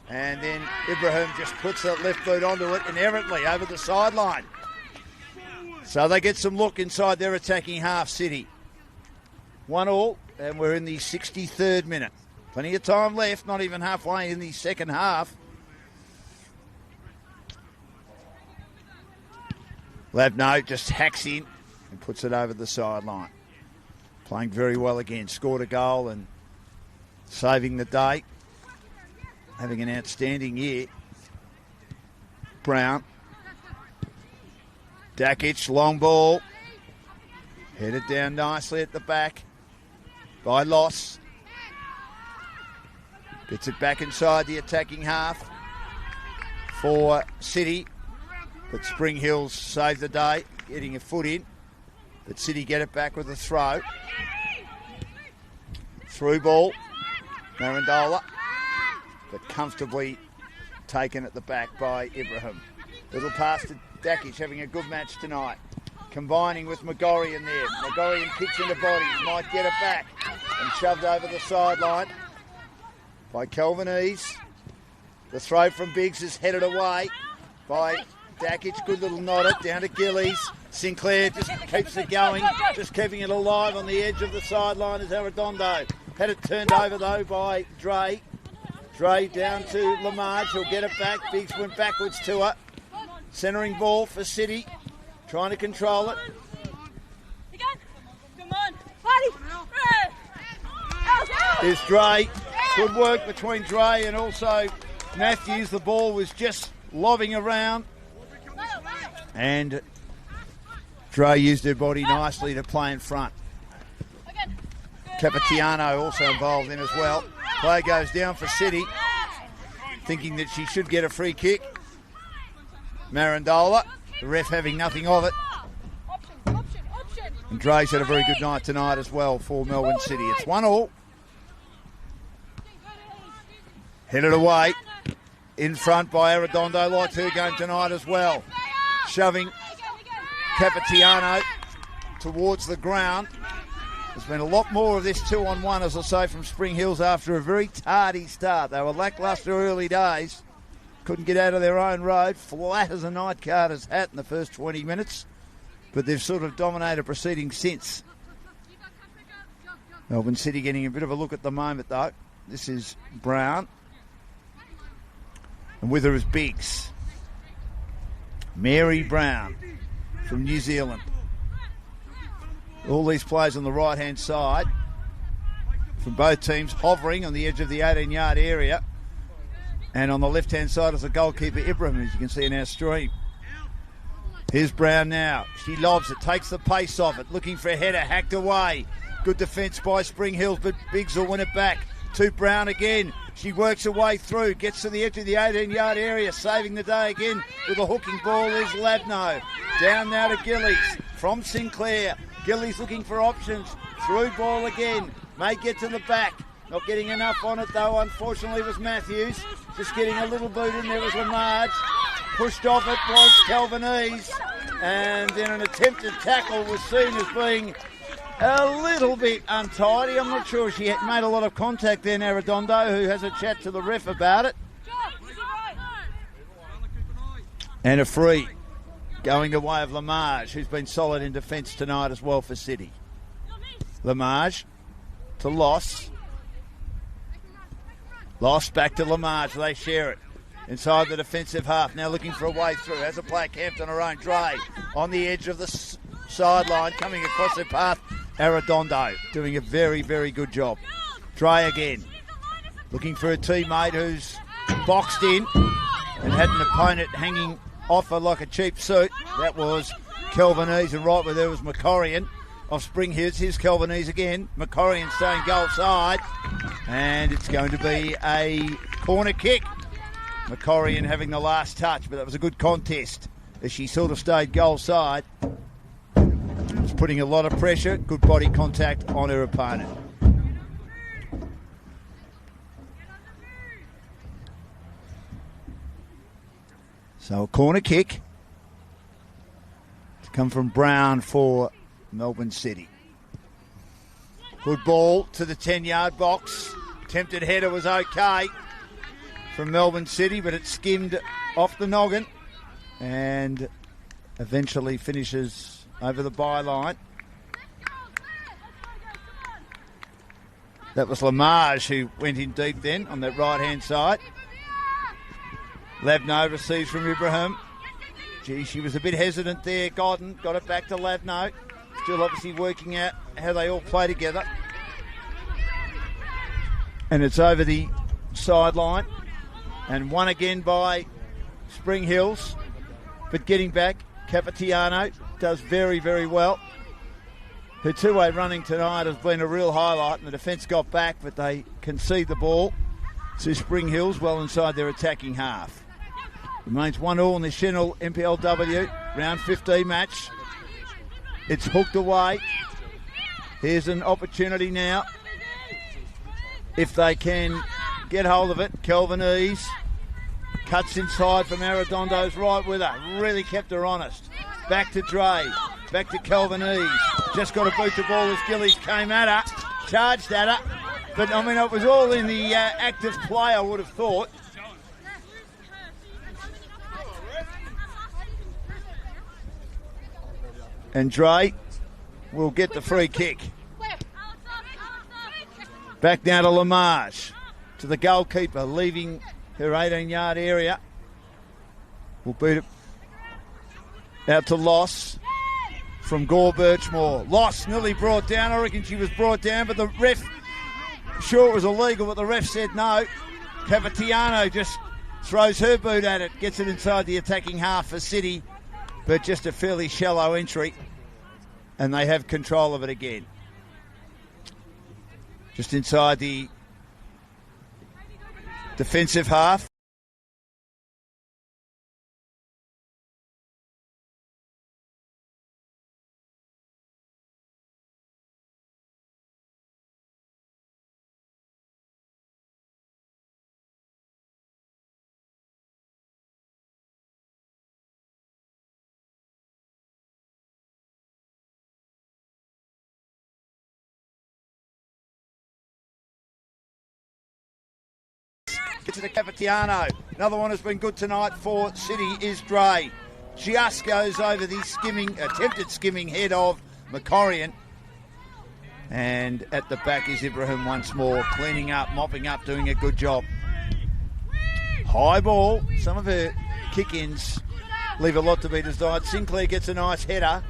And then Ibrahim just puts that left boot onto it inerrantly over the sideline. So they get some look inside their attacking half, City. 1-1, and we're in the 63rd minute. Plenty of time left, not even halfway in the second half. Labno just hacks in and puts it over the sideline. Playing very well again. Scored a goal and saving the day. Having an outstanding year. Brown. Dakic, long ball. Headed down nicely at the back by Loss. Gets it back inside the attacking half for City. But Spring Hills save the day, getting a foot in. But City get it back with a throw. Through ball. Marandola. But comfortably taken at the back by Ibrahim. Little pass to Dakic, having a good match tonight. Combining with Megorian there. Megorian kicks into bodies, might get it back. And shoved over the sideline. by Kelvin Ease. The throw from Biggs is headed away by Dakic. Good little nodder down to Gillies. Sinclair just keeps it going, just keeping it alive on the edge of the sideline as Arredondo. Had it turned over though by Dre. Dre down to Lamarge. He'll get it back. Biggs went backwards to her. Centering ball for City. Trying to control it. Come on, buddy. There's Dre. Good work between Dre and also Matthews. The ball was just lobbing around. And Dre used her body nicely to play in front. Capitiano also involved in as well. Play goes down for City, thinking that she should get a free kick. Marandola, the ref having nothing of it. And Dre's had a very good night tonight as well for Melbourne City. It's 1-1. Headed away. In front by Arredondo, like her game tonight as well. Shoving Capitiano towards the ground. There's been a lot more of this 2-on-1, as I say, from Spring Hills after a very tardy start. They were lacklustre early days. Couldn't get out of their own road. Flat as a night carter's hat in the first 20 minutes. But they've sort of dominated proceedings since. Melbourne City getting a bit of a look at the moment, though. This is Brown. And with her is Biggs. Mary Brown from New Zealand. All these players on the right-hand side from both teams hovering on the edge of the 18-yard area. And on the left-hand side is the goalkeeper, Ibrahim, as you can see in our stream. Here's Brown now. She lobs it, takes the pace off it, looking for a header, hacked away. Good defence by Spring Hills, but Biggs will win it back. To Brown again. She works her way through, gets to the edge of the 18-yard area, saving the day again with a hooking ball is Labno. Down now to Gillies from Sinclair. Gillies looking for options. Through ball again. May get to the back. Not getting enough on it though, unfortunately, was Matthews. Just getting a little boot in there was Lamarge. Pushed off it was Kelvin Ease. And then an attempted tackle was seen as being a little bit untidy. I'm not sure she had made a lot of contact there, Arredondo, who has a chat to the ref about it. And a free going the way of Lamarge, who's been solid in defence tonight as well for City. Lamarge to Loss. Loss back to Lamarge. They share it inside the defensive half. Now looking for a way through. Has a player camped on her own. Dre on the edge of the sideline, coming across her path. Arredondo doing a very, very good job. Dre again. Looking for a teammate who's boxed in and had an opponent hanging off her like a cheap suit. That was Kelvin Ease, and right where there was McCorrian of Spring Hills. Here's Kelvin Ease again. McCorrian staying goal side. And it's going to be a corner kick. McCorrian having the last touch, but that was a good contest as she sort of stayed goal side. Was putting a lot of pressure, good body contact on her opponent. So a corner kick to come from Brown for Melbourne City. Good ball to the 10-yard box. Attempted header was okay from Melbourne City, but it skimmed off the noggin and eventually finishes over the byline. That was Lamarge who went in deep then on that right-hand side. Labno receives from Ibrahim. Gee, she was a bit hesitant there. Godden got it back to Labno. Still obviously working out how they all play together. And it's over the sideline. And won again by Spring Hills. But getting back, Capitiano does very, very well. Her two-way running tonight has been a real highlight, and the defence got back, but they concede the ball to Spring Hills well inside their attacking half. Remains 1-1 in the Senol NPLW round 15 match. It's hooked away. Here's an opportunity now. If they can get hold of it, Kelvin Ease cuts inside from Arredondo's right with her. Really kept her honest. Back to Dre. Back to Kelvin Ease. Just got to boot the ball as Gillies came at her. Charged at her. But, I mean, it was all in the active play, I would have thought. And Dre will get the free kick. Back now to Lamarge, to the goalkeeper, leaving her 18-yard area. Will beat it out to Loss from Gore Birchmore. Loss nearly brought down. I reckon she was brought down, but the ref, sure it was illegal, but the ref said no. Cavatiano just throws her boot at it, gets it inside the attacking half for City, but just a fairly shallow entry, and they have control of it again. Just inside the defensive half. Get to the Cavatiano. Another one has been good tonight for City is Dre. Just goes over the attempted skimming head of Macorian. And at the back is Ibrahim once more, cleaning up, mopping up, doing a good job. High ball. Some of her kick-ins leave a lot to be desired. Sinclair gets a nice header.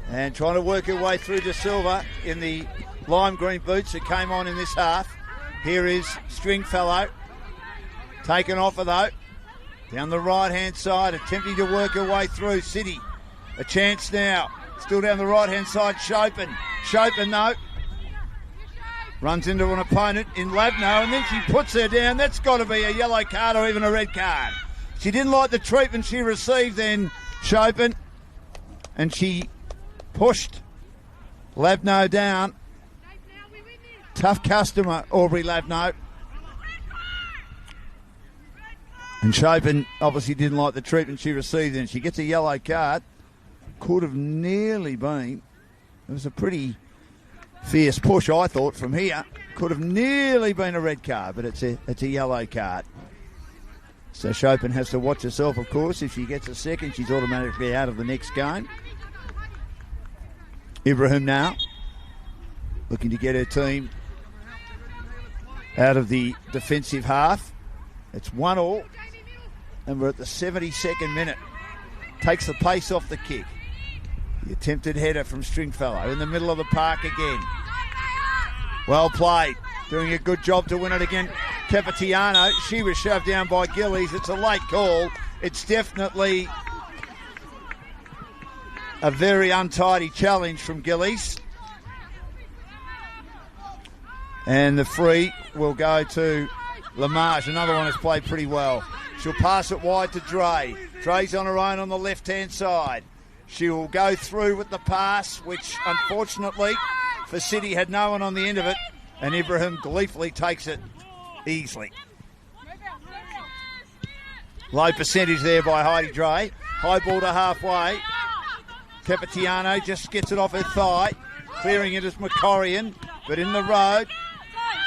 And trying to work her way through to Silva in the lime green boots that came on in this half. Here is Stringfellow. Taken off her though. Down the right-hand side, attempting to work her way through. City, a chance now. Still down the right-hand side, Chopin. Chopin though, runs into an opponent in Labno, and then she puts her down. That's got to be a yellow card or even a red card. She didn't like the treatment she received then, Chopin, and she pushed Labno down. Tough customer, Aubrey Labno. And Chopin obviously didn't like the treatment she received, and she gets a yellow card. Could have nearly been. It was a pretty fierce push, I thought, from here. Could have nearly been a red card, but it's a yellow card. So Chopin has to watch herself, of course. If she gets a second, she's automatically out of the next game. Ibrahim now looking to get her team out of the defensive half. It's 1-1, and we're at the 72nd minute. Takes the pace off the kick. The attempted header from Stringfellow in the middle of the park again. Well played. Doing a good job to win it again. Cavatiano, she was shoved down by Gillies. It's a late call. It's definitely a very untidy challenge from Gillies. And the free will go to Lamarge. Another one has played pretty well. She'll pass it wide to Dre. Dre's on her own on the left-hand side. She will go through with the pass, which unfortunately for City had no one on the end of it. And Ibrahim gleefully takes it easily. Low percentage there by Heidi Dre. High ball to halfway. Capitiano just gets it off her thigh. Clearing it as Macorian, but in the road.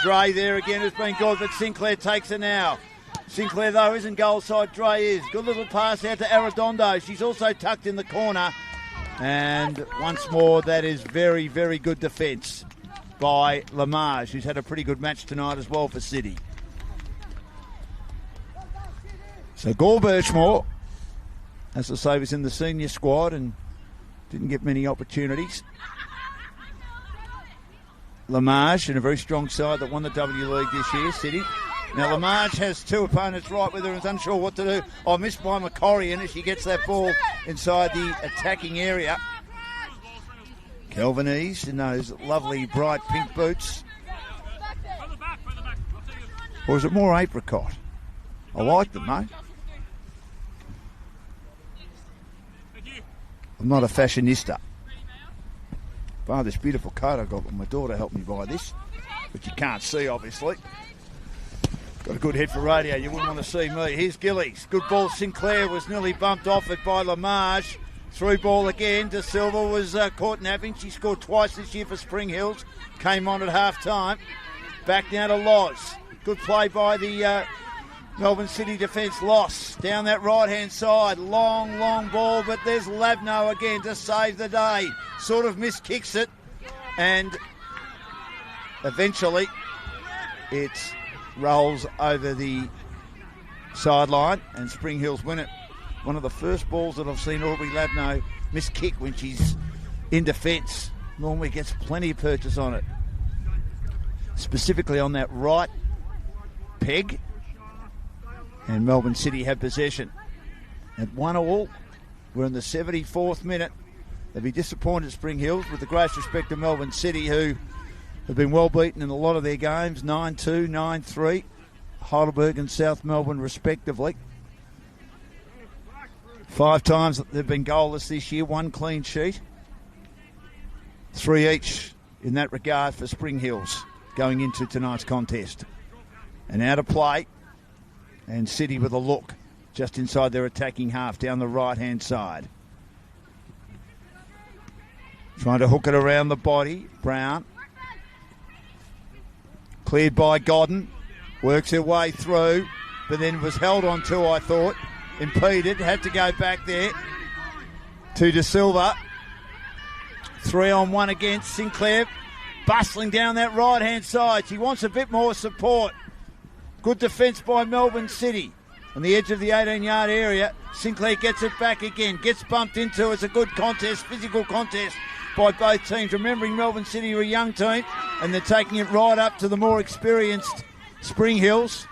Dre there again has been good, but Sinclair takes it now. Sinclair, though, isn't goal side. Dre is. Good little pass out to Arredondo. She's also tucked in the corner. And once more, that is very, very good defence by Lamarge, who's had a pretty good match tonight as well for City. So Gore Birchmore, as I say, was in the senior squad and didn't get many opportunities. Lamarge in a very strong side that won the W League this year, City. Now Lamarge has two opponents right with her and is unsure what to do. Oh, missed by Macorian as she gets that ball inside the attacking area. Calvinese in those lovely bright pink boots. Or is it more apricot? I like them, mate. I'm not a fashionista. Oh, this beautiful coat I got when my daughter helped me buy this, which you can't see, obviously. Got a good head for radio. You wouldn't want to see me. Here's Gillies. Good ball. Sinclair was nearly bumped off it by Lamarge. Through ball again. De Silva was caught napping. She scored twice this year for Spring Hills. Came on at half time. Back now to Loz. Good play by the Melbourne City defence. Loss down that right-hand side. Long ball, but there's Labno again to save the day. Sort of miskicks it, and eventually it rolls over the sideline, and Spring Hills win it. One of the first balls that I've seen Aubrey Labno miskick when she's in defence. Normally gets plenty of purchase on it. Specifically on that right peg. And Melbourne City have possession. At 1-1, we're in the 74th minute. They'll be disappointed, Spring Hills, with the greatest respect to Melbourne City, who have been well beaten in a lot of their games, 9-2, 9-3, Heidelberg and South Melbourne respectively. 5 times they've been goalless this year, 1 clean sheet. 3 each in that regard for Spring Hills going into tonight's contest. And out of play, and City with a look just inside their attacking half down the right-hand side. Trying to hook it around the body, Brown. Cleared by Godden, works her way through, but then was held on to, I thought, impeded, had to go back there to De Silva. 3-on-1 against Sinclair, bustling down that right-hand side. She wants a bit more support. Good defence by Melbourne City. On the edge of the 18-yard area, Sinclair gets it back again, gets bumped into. It's a good contest, physical contest by both teams. Remembering Melbourne City are a young team, and they're taking it right up to the more experienced Spring Hills.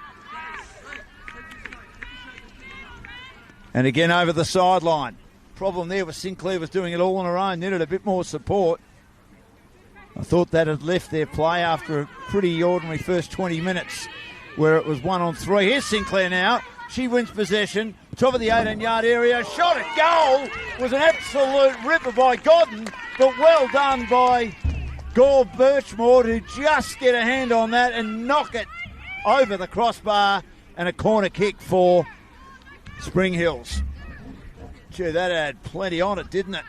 And again over the sideline. Problem there was Sinclair was doing it all on her own, needed a bit more support. I thought that had left their play after a pretty ordinary first 20 minutes where it was 1-on-3. Here's Sinclair now. She wins possession. Top of the 18-yard area. Shot at goal. Was an absolute ripper by Godden, but well done by Gore Birchmore to just get a hand on that and knock it over the crossbar, and a corner kick for Spring Hills. Gee, that had plenty on it, didn't it,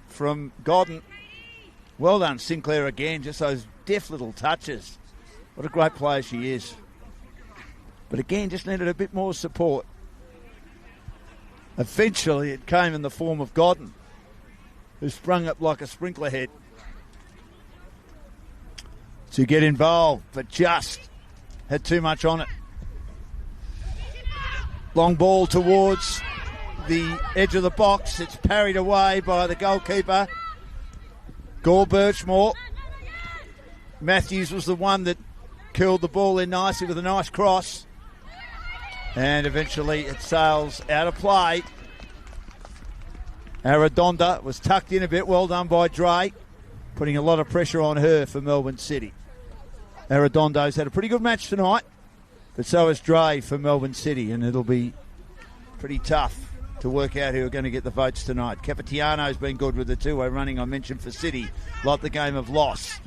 from Godden. Well done, Sinclair again. Just those deft little touches. What a great player she is. But again, just needed a bit more support. Eventually, it came in the form of Godden, who sprung up like a sprinkler head to get involved, but just had too much on it. Long ball towards the edge of the box. It's parried away by the goalkeeper, Gore Birchmore. Matthews was the one that curled the ball in nicely with a nice cross. And eventually it sails out of play. Arredonda was tucked in a bit. Well done by Dre, putting a lot of pressure on her for Melbourne City. Arredondo's had a pretty good match tonight, but so has Dre for Melbourne City, and it'll be pretty tough to work out who are going to get the votes tonight. Capitiano's been good with the two-way running I mentioned for City, like the game of loss.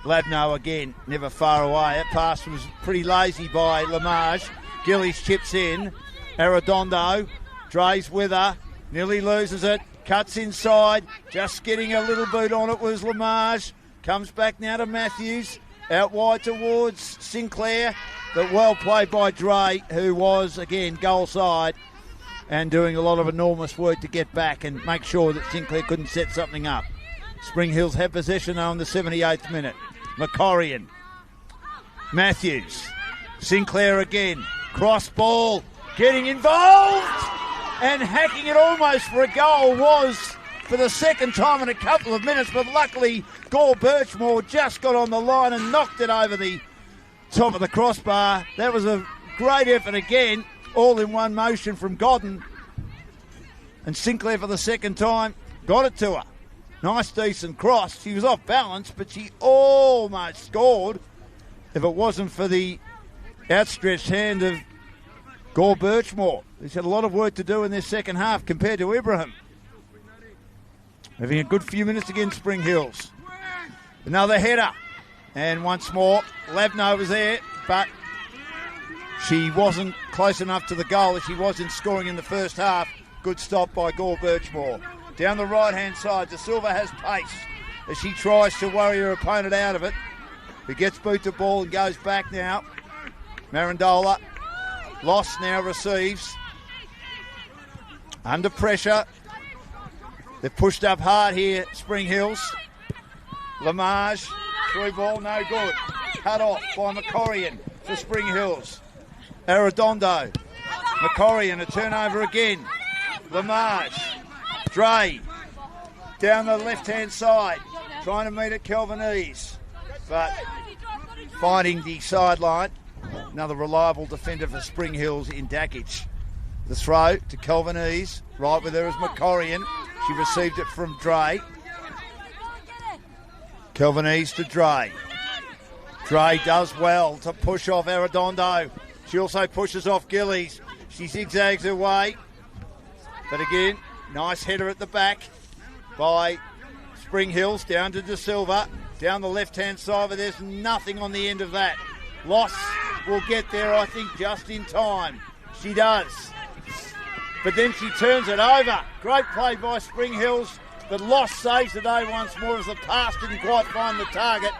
Labno again, never far away. That pass was pretty lazy by Lamage. Gillies chips in. Arredondo, Dre's with her, nearly loses it, cuts inside, just getting a little boot on it was Lamage. Comes back now to Matthews, out wide towards Sinclair, but well played by Dre, who was, again, goal side and doing a lot of enormous work to get back and make sure that Sinclair couldn't set something up. Spring Hills have possession now in the 78th minute. Macorian, Matthews, Sinclair again, cross ball, getting involved and hacking it almost for a goal was for the second time in a couple of minutes, but luckily Gore Birchmore just got on the line and knocked it over the top of the crossbar. That was a great effort again, all in one motion from Godden. And Sinclair for the second time got it to her. Nice, decent cross. She was off balance, but she almost scored if it wasn't for the outstretched hand of Gore Birchmore. He's had a lot of work to do in this second half compared to Ibrahim. Having a good few minutes against Spring Hills. Another header. And once more, Labno was there, but she wasn't close enough to the goal as she was in scoring in the first half. Good stop by Gore Birchmore. Down the right-hand side, De Silva has pace as she tries to worry her opponent out of it. who gets boot to ball and goes back now. Marandola. Lost now receives. Under pressure. They've pushed up hard here, Spring Hills. Lamage, through ball, no good. Cut off by Macorian for Spring Hills. Arredondo. Macorian, a turnover again. Lamage. Dre. Down the left-hand side. Trying to meet at Kelvinese. But finding the sideline. Another reliable defender for Spring Hills in Dakic. The throw to Kelvinese. Right with her is Macorian. She received it from Dre. Kelvinese to Dre. Dre does well to push off Arredondo. She also pushes off Gillies. She zigzags her way. But again, nice header at the back by Spring Hills down to De Silva. Down the left-hand side, but there's nothing on the end of that. Loss will get there, I think, just in time. She does. But then she turns it over. Great play by Spring Hills, but Loss saves the day once more as the pass didn't quite find the target.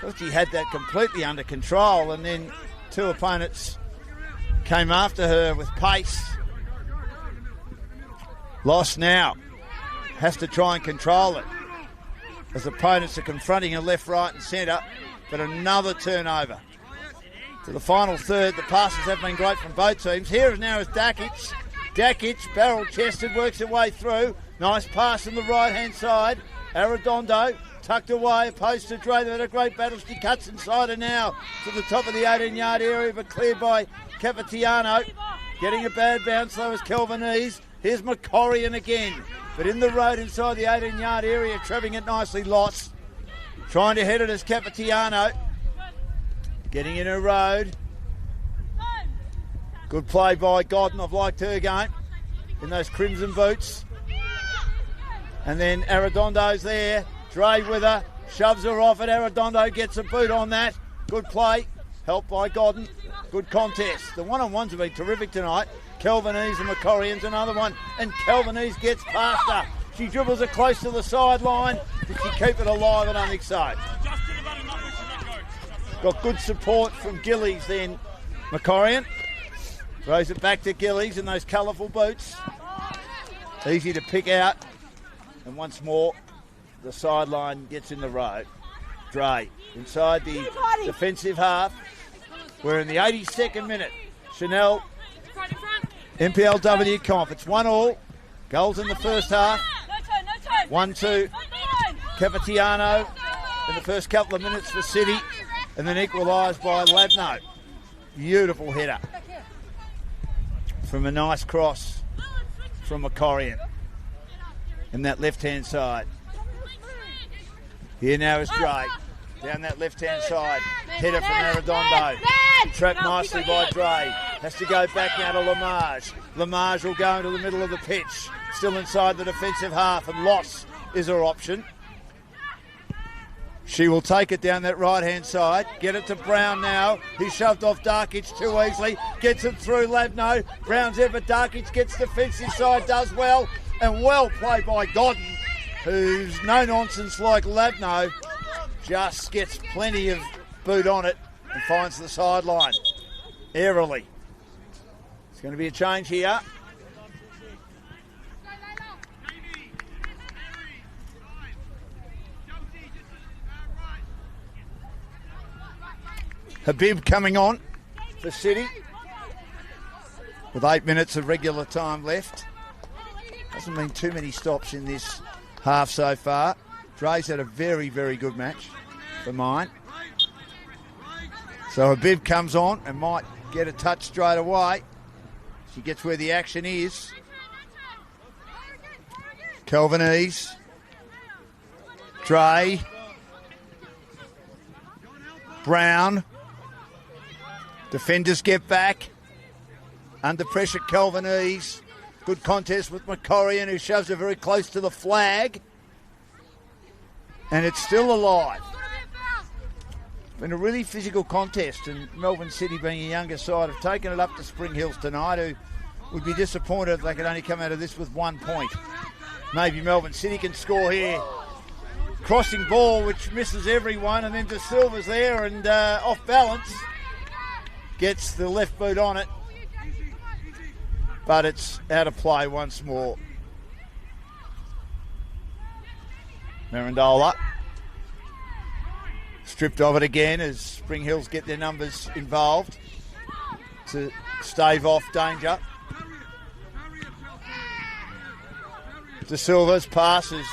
Thought she had that completely under control, and then two opponents came after her with pace. Loss now has to try and control it as opponents are confronting her left, right and centre, but another turnover. To the final third, the passes have been great from both teams. Here now is Dakic. Dakic, barrel-chested, works her way through. Nice pass on the right-hand side. Arredondo tucked away, opposed to Dre. They've had a great battle. She cuts inside her now to the top of the 18-yard area, but cleared by Capitiano. Getting a bad bounce, though, is Kelvinese. Here's Macorian again, but in the road inside the 18-yard area, trapping it nicely. Lost. Trying to head it as Capitiano. Getting in her road. Good play by Godden. I've liked her game in those crimson boots. And then Arredondo's there. Dre with her. Shoves her off, and Arredondo gets a boot on that. Good play. Helped by Godden. Good contest. The one-on-ones have been terrific tonight. Kelvinese and Macorian's another one. And Kelvinese gets past her. She dribbles it close to the sideline. Did she keep it alive? I don't think so. Got good support from Gillies then. Macorian throws it back to Gillies in those colourful boots. Easy to pick out. And once more, the sideline gets in the road. Dre inside the defensive half. We're in the 82nd minute. Senol NPLW comp. It's 1-1. Goals in the first half. 1-2. Capitiano in the first couple of minutes for City. And then equalised by Labno. Beautiful header. From a nice cross from Macorian. In that left-hand side. Here now is Dre. Down that left-hand side. Header from Arredondo. Trapped nicely by Dre. Has to go back now to Lamage. Lamage will go into the middle of the pitch. Still inside the defensive half, and Loss is her option. She will take it down that right-hand side. Get it to Brown now. He shoved off Dakic too easily. Gets it through Labno. Brown's there, but Dakic gets defensive side, does well. And well played by Godden, who's no nonsense like Labno. Just gets plenty of boot on it and finds the sideline. Airily. It's going to be a change here. Habib coming on for City with 8 minutes of regular time left. Hasn't been too many stops in this half so far. Dre's had a very, very good match for mine. So Habib comes on and might get a touch straight away. She gets where the action is. Kelvinese. Dre. Brown. Defenders get back. Under pressure, Kelvinese. Good contest with Macorian, who shoves her very close to the flag. And it's still alive. It's been a really physical contest, and Melbourne City, being a younger side, have taken it up to Spring Hills tonight, who would be disappointed if they could only come out of this with 1 point. Maybe Melbourne City can score here. crossing ball which misses everyone, and then De Silva's there and off balance. Gets the left boot on it, but it's out of play once more. Marandola stripped of it again as Spring Hills get their numbers involved to stave off danger. De Silva's pass is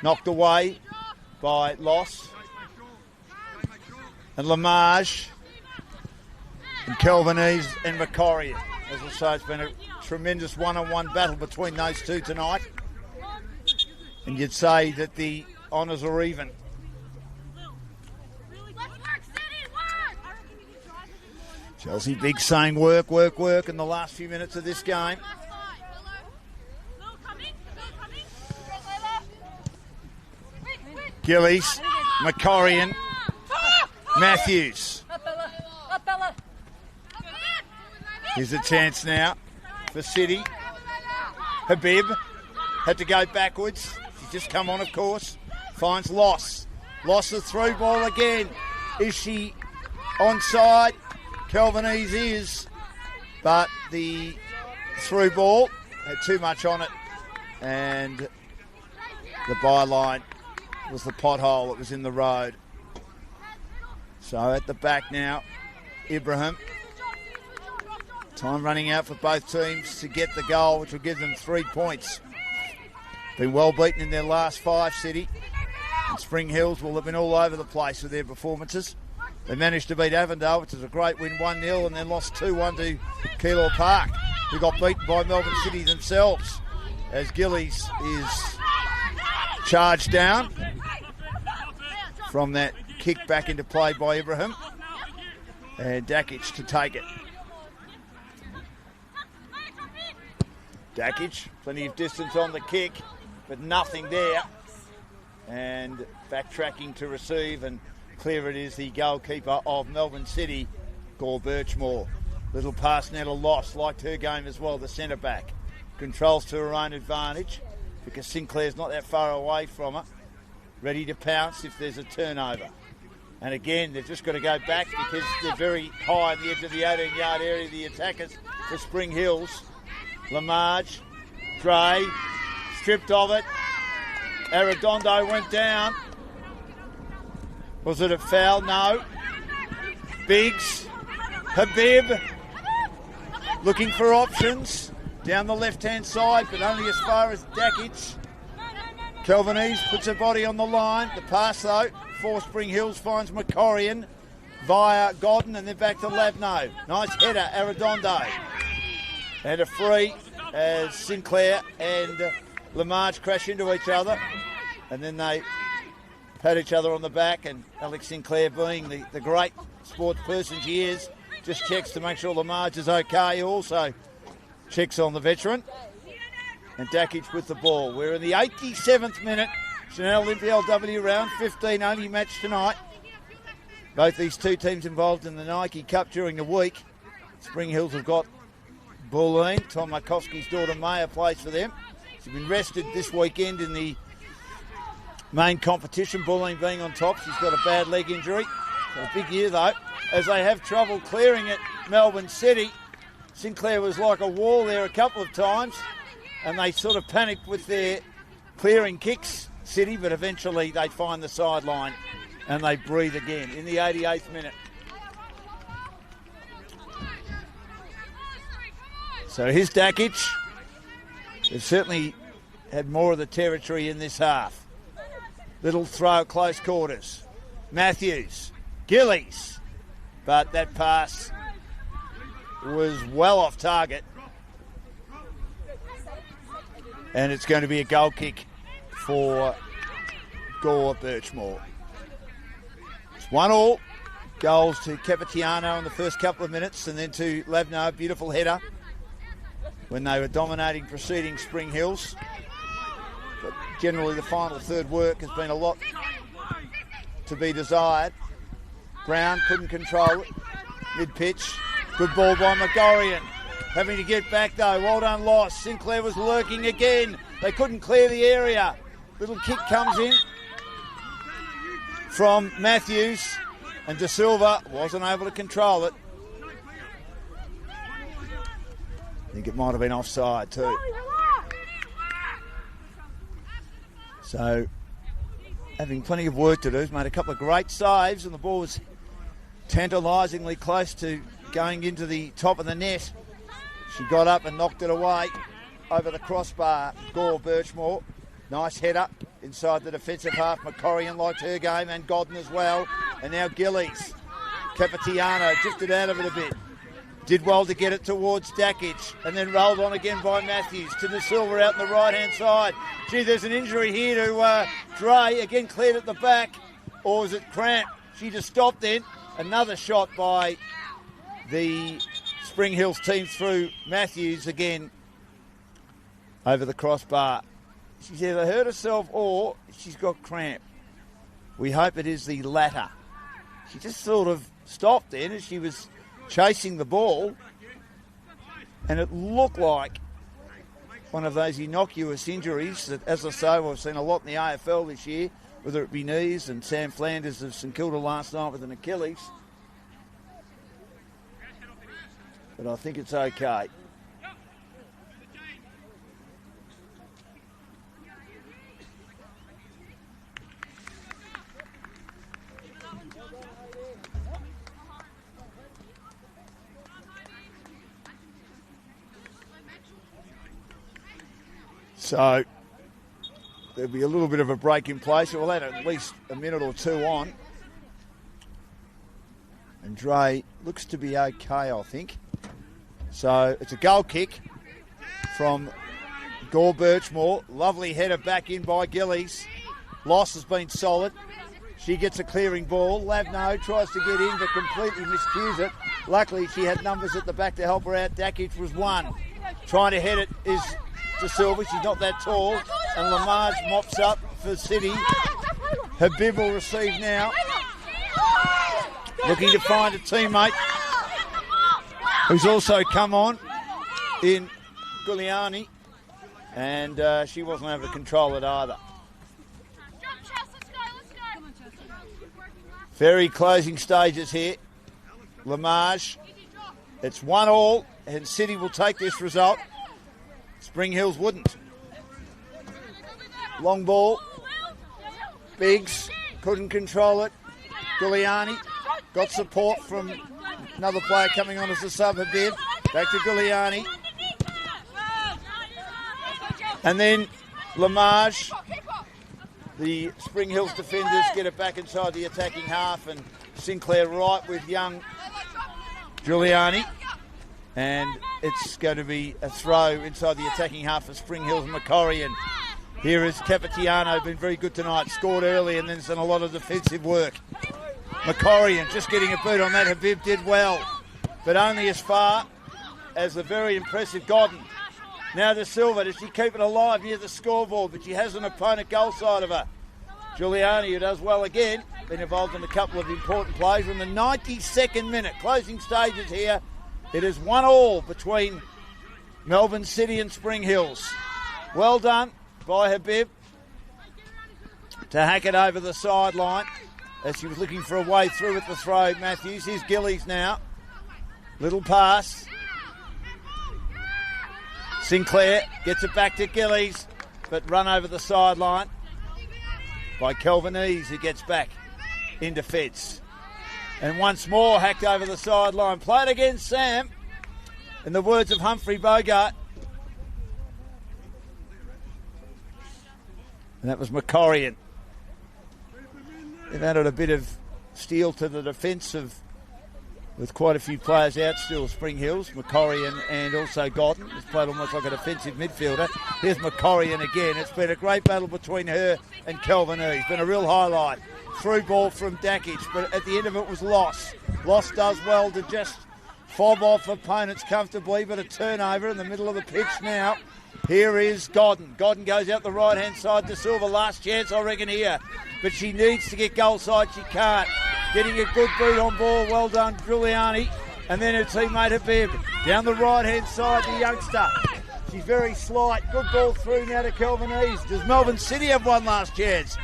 knocked away by Loss. And Lamage and Kelvinese and Macquarie. As I say, it's been a tremendous one-on-one battle between those two tonight. And you'd say that the honours are even. Chelsea Big saying work in the last few minutes of this game. Gillies, Macquarie, Matthews. Here's a chance now for City. Habib had to go backwards. She's just come on, of course. Finds Loss. Loss the through ball again. Is she onside? Kelvinese is, but the through ball had too much on it, and the byline was the pothole that was in the road. So at the back now, Ibrahim. Time running out for both teams to get the goal, which will give them 3 points. Been well beaten in their last 5, City. And Spring Hills will have been all over the place with their performances. They managed to beat Avondale, which is a great win, 1-0, and then lost 2-1 to Keilor Park, who got beaten by Melbourne City themselves, as Gillies is charged down from that kick back into play by Ibrahim, and Dakic to take it. Dakic, plenty of distance on the kick, but nothing there, and backtracking to receive, and clear it is the goalkeeper of Melbourne City, Gore Birchmore. Little pass now to Loss, liked her game as well, the centre back. Controls to her own advantage because Sinclair's not that far away from her. Ready to pounce if there's a turnover. And again, they've just got to go back because they're very high on the edge of the 18-yard area, the attackers for Spring Hills. Lamage, Dre, stripped of it. Arredondo went down. Was it a foul? No. Biggs, Habib, looking for options down the left-hand side, but only as far as Dakic. Kelvinese puts her body on the line. The pass, though, for Spring Hills finds Macquarie via Godden and then back to Lavno. Nice header, Arredondo. And a free as Sinclair and Lamage crash into each other. And then they pat each other on the back, and Alex Sinclair, being the great sports person she is, just checks to make sure Lamage is okay. He also checks on the veteran. And Dakic with the ball. We're in the 87th minute. Senol NPLW round 15 only match tonight. Both these two teams involved in the Nike Cup during the week. Spring Hills have got Bulleen. Tom Markovsky's daughter Maya plays for them. She's been rested this weekend in the main competition, Bulleen being on top. She's got a bad leg injury. Got a big year though, as they have trouble clearing at Melbourne City. Sinclair was like a wall there a couple of times, and they sort of panicked with their clearing kicks, City, but eventually they find the sideline and they breathe again in the 88th minute. So here's Dakic. They've certainly had more of the territory in this half. Little throw at close quarters. Matthews, Gillies, but that pass was well off target. And it's going to be a goal kick for Gore Birchmore. It's 1-1. Goals to Capitiano in the first couple of minutes, and then to Lavno, beautiful header when they were dominating preceding Spring Hills. But generally the final third work has been a lot to be desired. Brown couldn't control it. Mid-pitch. Good ball by Megorian. Having to get back though. Well done, Loss. Sinclair was lurking again. They couldn't clear the area. Little kick comes in from Matthews, and De Silva wasn't able to control it. I think it might have been offside too. So, having plenty of work to do, he's made a couple of great saves, and the ball was tantalisingly close to going into the top of the net. She got up and knocked it away over the crossbar. Gore Birchmore, nice header inside the defensive half. McCorrigan liked her game, and Godden as well. And now Gillies. Capitiano drifted out of it a bit. Did well to get it towards Dakic, and then rolled on again by Matthews to De Silva out on the right-hand side. Gee, there's an injury here to Dre. Again cleared at the back. Or was it cramp? She just stopped then. Another shot by the Spring Hills team through Matthews again over the crossbar. She's either hurt herself or she's got cramp. We hope it is the latter. She just sort of stopped then as she was chasing the ball, and it looked like one of those innocuous injuries that, as I say, we've seen a lot in the AFL this year, whether it be knees, and Sam Flanders of St Kilda last night with an Achilles. But I think it's okay. So there'll be a little bit of a break in play, so we'll add at least a minute or two on. And Dre looks to be okay, I think. So it's a goal kick from Gore Birchmore. Lovely header back in by Gillies. Loss has been solid. She gets a clearing ball. Lavno tries to get in but completely miscues it. Luckily she had numbers at the back to help her out. Dakic was one. Trying to head it is De Silva. She's not that tall. And Lamarge mops up for City. Habib will receive now. Looking to find a teammate who's also come on in Giuliani. And she wasn't able to control it either. Very closing stages here. Lamarge. It's 1-1 and City will take this result. Spring Hills wouldn't. Long ball. Biggs couldn't control it. Giuliani got support from another player coming on as a sub a bit. Back to Giuliani. And then Lamarge. The Spring Hills defenders get it back inside the attacking half, and Sinclair right with young Giuliani. And it's going to be a throw inside the attacking half for Spring Hills and Macquarie. And here is Capitiano, been very good tonight, scored early and then has done a lot of defensive work. Macquarie just getting a boot on that. Habib did well, but only as far as the very impressive Godden. Now De Silva, does she keep it alive near the scoreboard, but she has an opponent goal side of her. Giuliani, who does well again, been involved in a couple of important plays. We're in the 92nd minute, closing stages here. It is 1-1 between Melbourne City and Spring Hills. Well done by Habib to hack it over the sideline as she was looking for a way through with the throw. Matthews, here's Gillies now. Little pass. Sinclair gets it back to Gillies, but run over the sideline by Kelvinese, who gets back in defence. And once more hacked over the sideline. Played against Sam, in the words of Humphrey Bogart. And that was Macquarie. They've added a bit of steel to the defence with quite a few players out still. Spring Hills, Macquarie and also Godden. He's played almost like a defensive midfielder. Here's Macquarie again. It's been a great battle between her and Kelvin E. It's been a real highlight. Through ball from Dakic, but at the end of it was Loss. Loss does well to just fob off opponents comfortably, but a turnover in the middle of the pitch now. Here is Godden. Godden goes out the right-hand side to Silva. Last chance, I reckon, here. But she needs to get goal side. She can't. Getting a good boot on ball. Well done, Giuliani. And then her teammate Habib. Down the right-hand side, the youngster. She's very slight. Good ball through now to Kelvinese. Does Melbourne City have one last chance?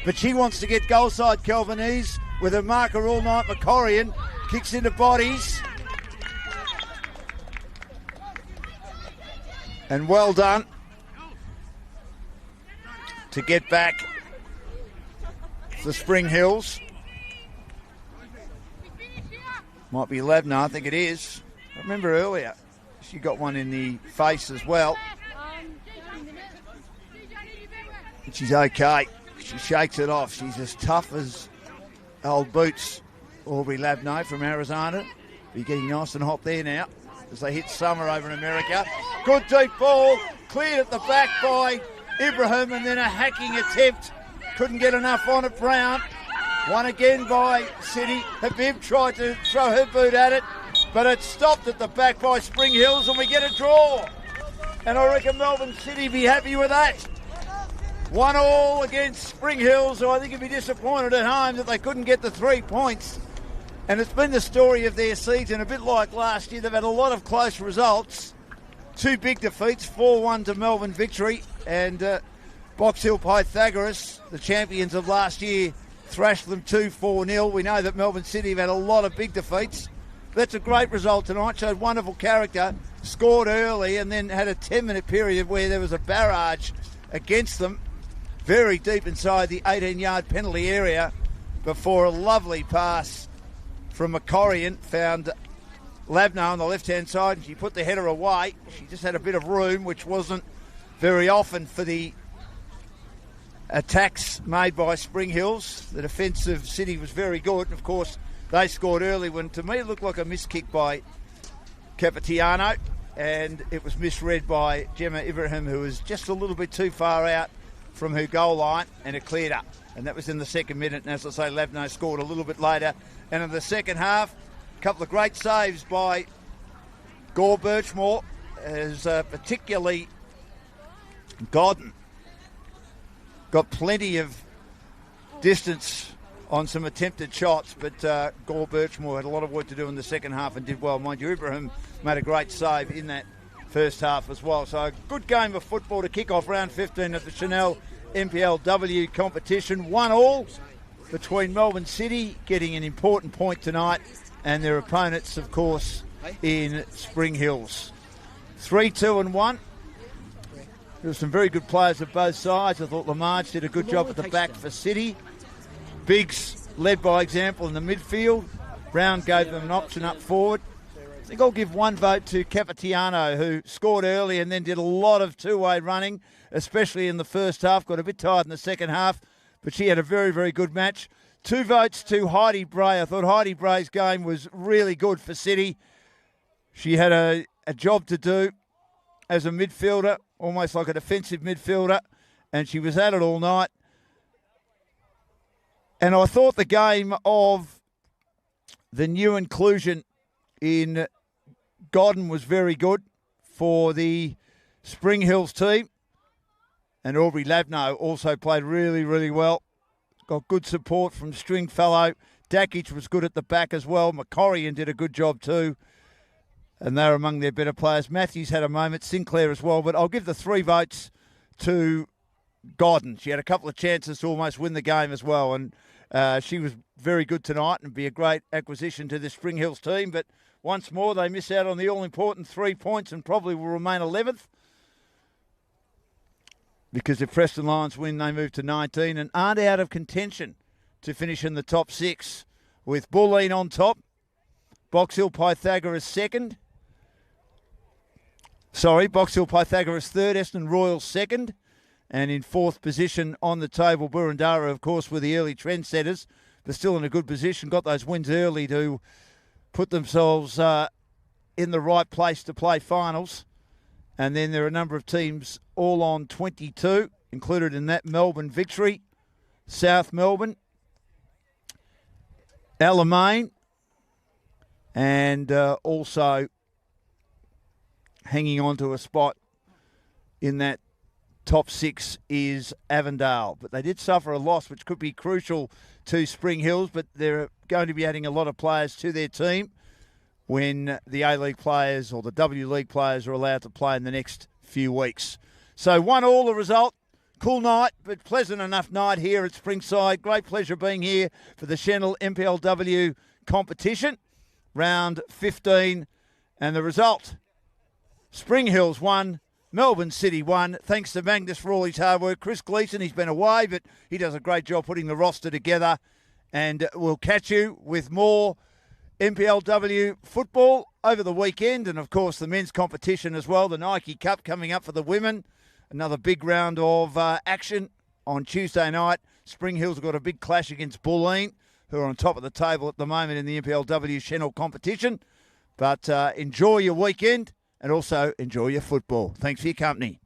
but she wants to get goal side. Kelvinese with a marker all night. Macorian kicks into bodies. And well done to get back the Spring Hills. Might be Labner, I think it is. I remember earlier she got one in the face as well. And she's okay. She shakes it off. She's as tough as old boots. Aubrey Labner from Arizona. Be getting nice and hot there now as they hit summer over in America. Good deep ball. Cleared at the back by Ibrahim, and then a hacking attempt. Couldn't get enough on it, Brown. One again by City. Habib tried to throw her boot at it, but it stopped at the back by Spring Hills, and we get a draw. And I reckon Melbourne City be happy with that. 1-1 against Spring Hills, so I think he'd be disappointed at home that they couldn't get the 3 points. And it's been the story of their season, a bit like last year. They've had a lot of close results. 2 big defeats, 4-1 to Melbourne Victory, and Box Hill Pythagoras, the champions of last year, thrashed them 2-4-0. We know that Melbourne City have had a lot of big defeats. That's a great result tonight. Showed wonderful character, scored early, and then had a 10-minute period where there was a barrage against them, very deep inside the 18-yard penalty area, before a lovely pass from Macorian found Labner on the left-hand side, and she put the header away. She just had a bit of room, which wasn't very often for the attacks made by Spring Hills. The defensive City was very good, and of course they scored early when, to me, it looked like a miss kick by Capitiano, and it was misread by Gemma Ibrahim, who was just a little bit too far out from her goal line, and it cleared up. And that was in the second minute, and as I say, Labner scored a little bit later. And in the second half, a couple of great saves by Gore Birchmore, as particularly Godden got plenty of distance on some attempted shots, but Gore Birchmore had a lot of work to do in the second half and did well. Mind you, Ibrahim made a great save in that first half as well. So a good game of football to kick off round 15 of the Senol NPLW competition. 1-1 between Melbourne City, getting an important point tonight, and their opponents, of course, in Spring Hills. 3-2-1. There were some very good players at both sides. I thought Lamarge did a good job at the back for City. Biggs led by example in the midfield. Brown gave them an option up forward. I think I'll give one vote to Capitiano, who scored early and then did a lot of two-way running, especially in the first half. Got a bit tired in the second half, but she had a very, very good match. 2 votes to Heidi Bray. I thought Heidi Bray's game was really good for City. She had a job to do as a midfielder, almost like a defensive midfielder, and she was at it all night. And I thought the game of the new inclusion in Godden was very good for the Spring Hills team. And Aubrey Labno also played really, really well. Got good support from Stringfellow. Dakic was good at the back as well. Macorian did a good job too. And they're among their better players. Matthews had a moment, Sinclair as well. But I'll give the 3 votes to Godden. She had a couple of chances to almost win the game as well. And she was very good tonight and be a great acquisition to the Spring Hills team. But once more, they miss out on the all-important 3 points and probably will remain 11th. Because if Preston Lions win, they move to 19 and aren't out of contention to finish in the top 6, with Bulleen on top, Box Hill Pythagoras second. Box Hill Pythagoras third, Essendon Royals second. And in 4th position on the table, Burundara, of course, were the early trendsetters, but still in a good position. Got those wins early to put themselves in the right place to play finals. And then there are a number of teams all on 22, included in that Melbourne Victory, South Melbourne, Alamein, and also hanging on to a spot in that top 6 is Avondale. But they did suffer a loss, which could be crucial to Spring Hills, but they're going to be adding a lot of players to their team when the A-League players or the W League players are allowed to play in the next few weeks. So 1-1 the result. Cool night, but pleasant enough night here at Springside. Great pleasure being here for the Senol NPLW competition, round 15. And the result, Spring Hills 1, Melbourne City 1. Thanks to Magnus for all his hard work. Chris Gleeson, he's been away, but he does a great job putting the roster together. And we'll catch you with more NPLW football over the weekend. And, of course, the men's competition as well, the Nike Cup coming up for the women. Another big round of action on Tuesday night. Spring Hills have got a big clash against Bulleen, who are on top of the table at the moment in the NPLW Senol competition. But enjoy your weekend and also enjoy your football. Thanks for your company.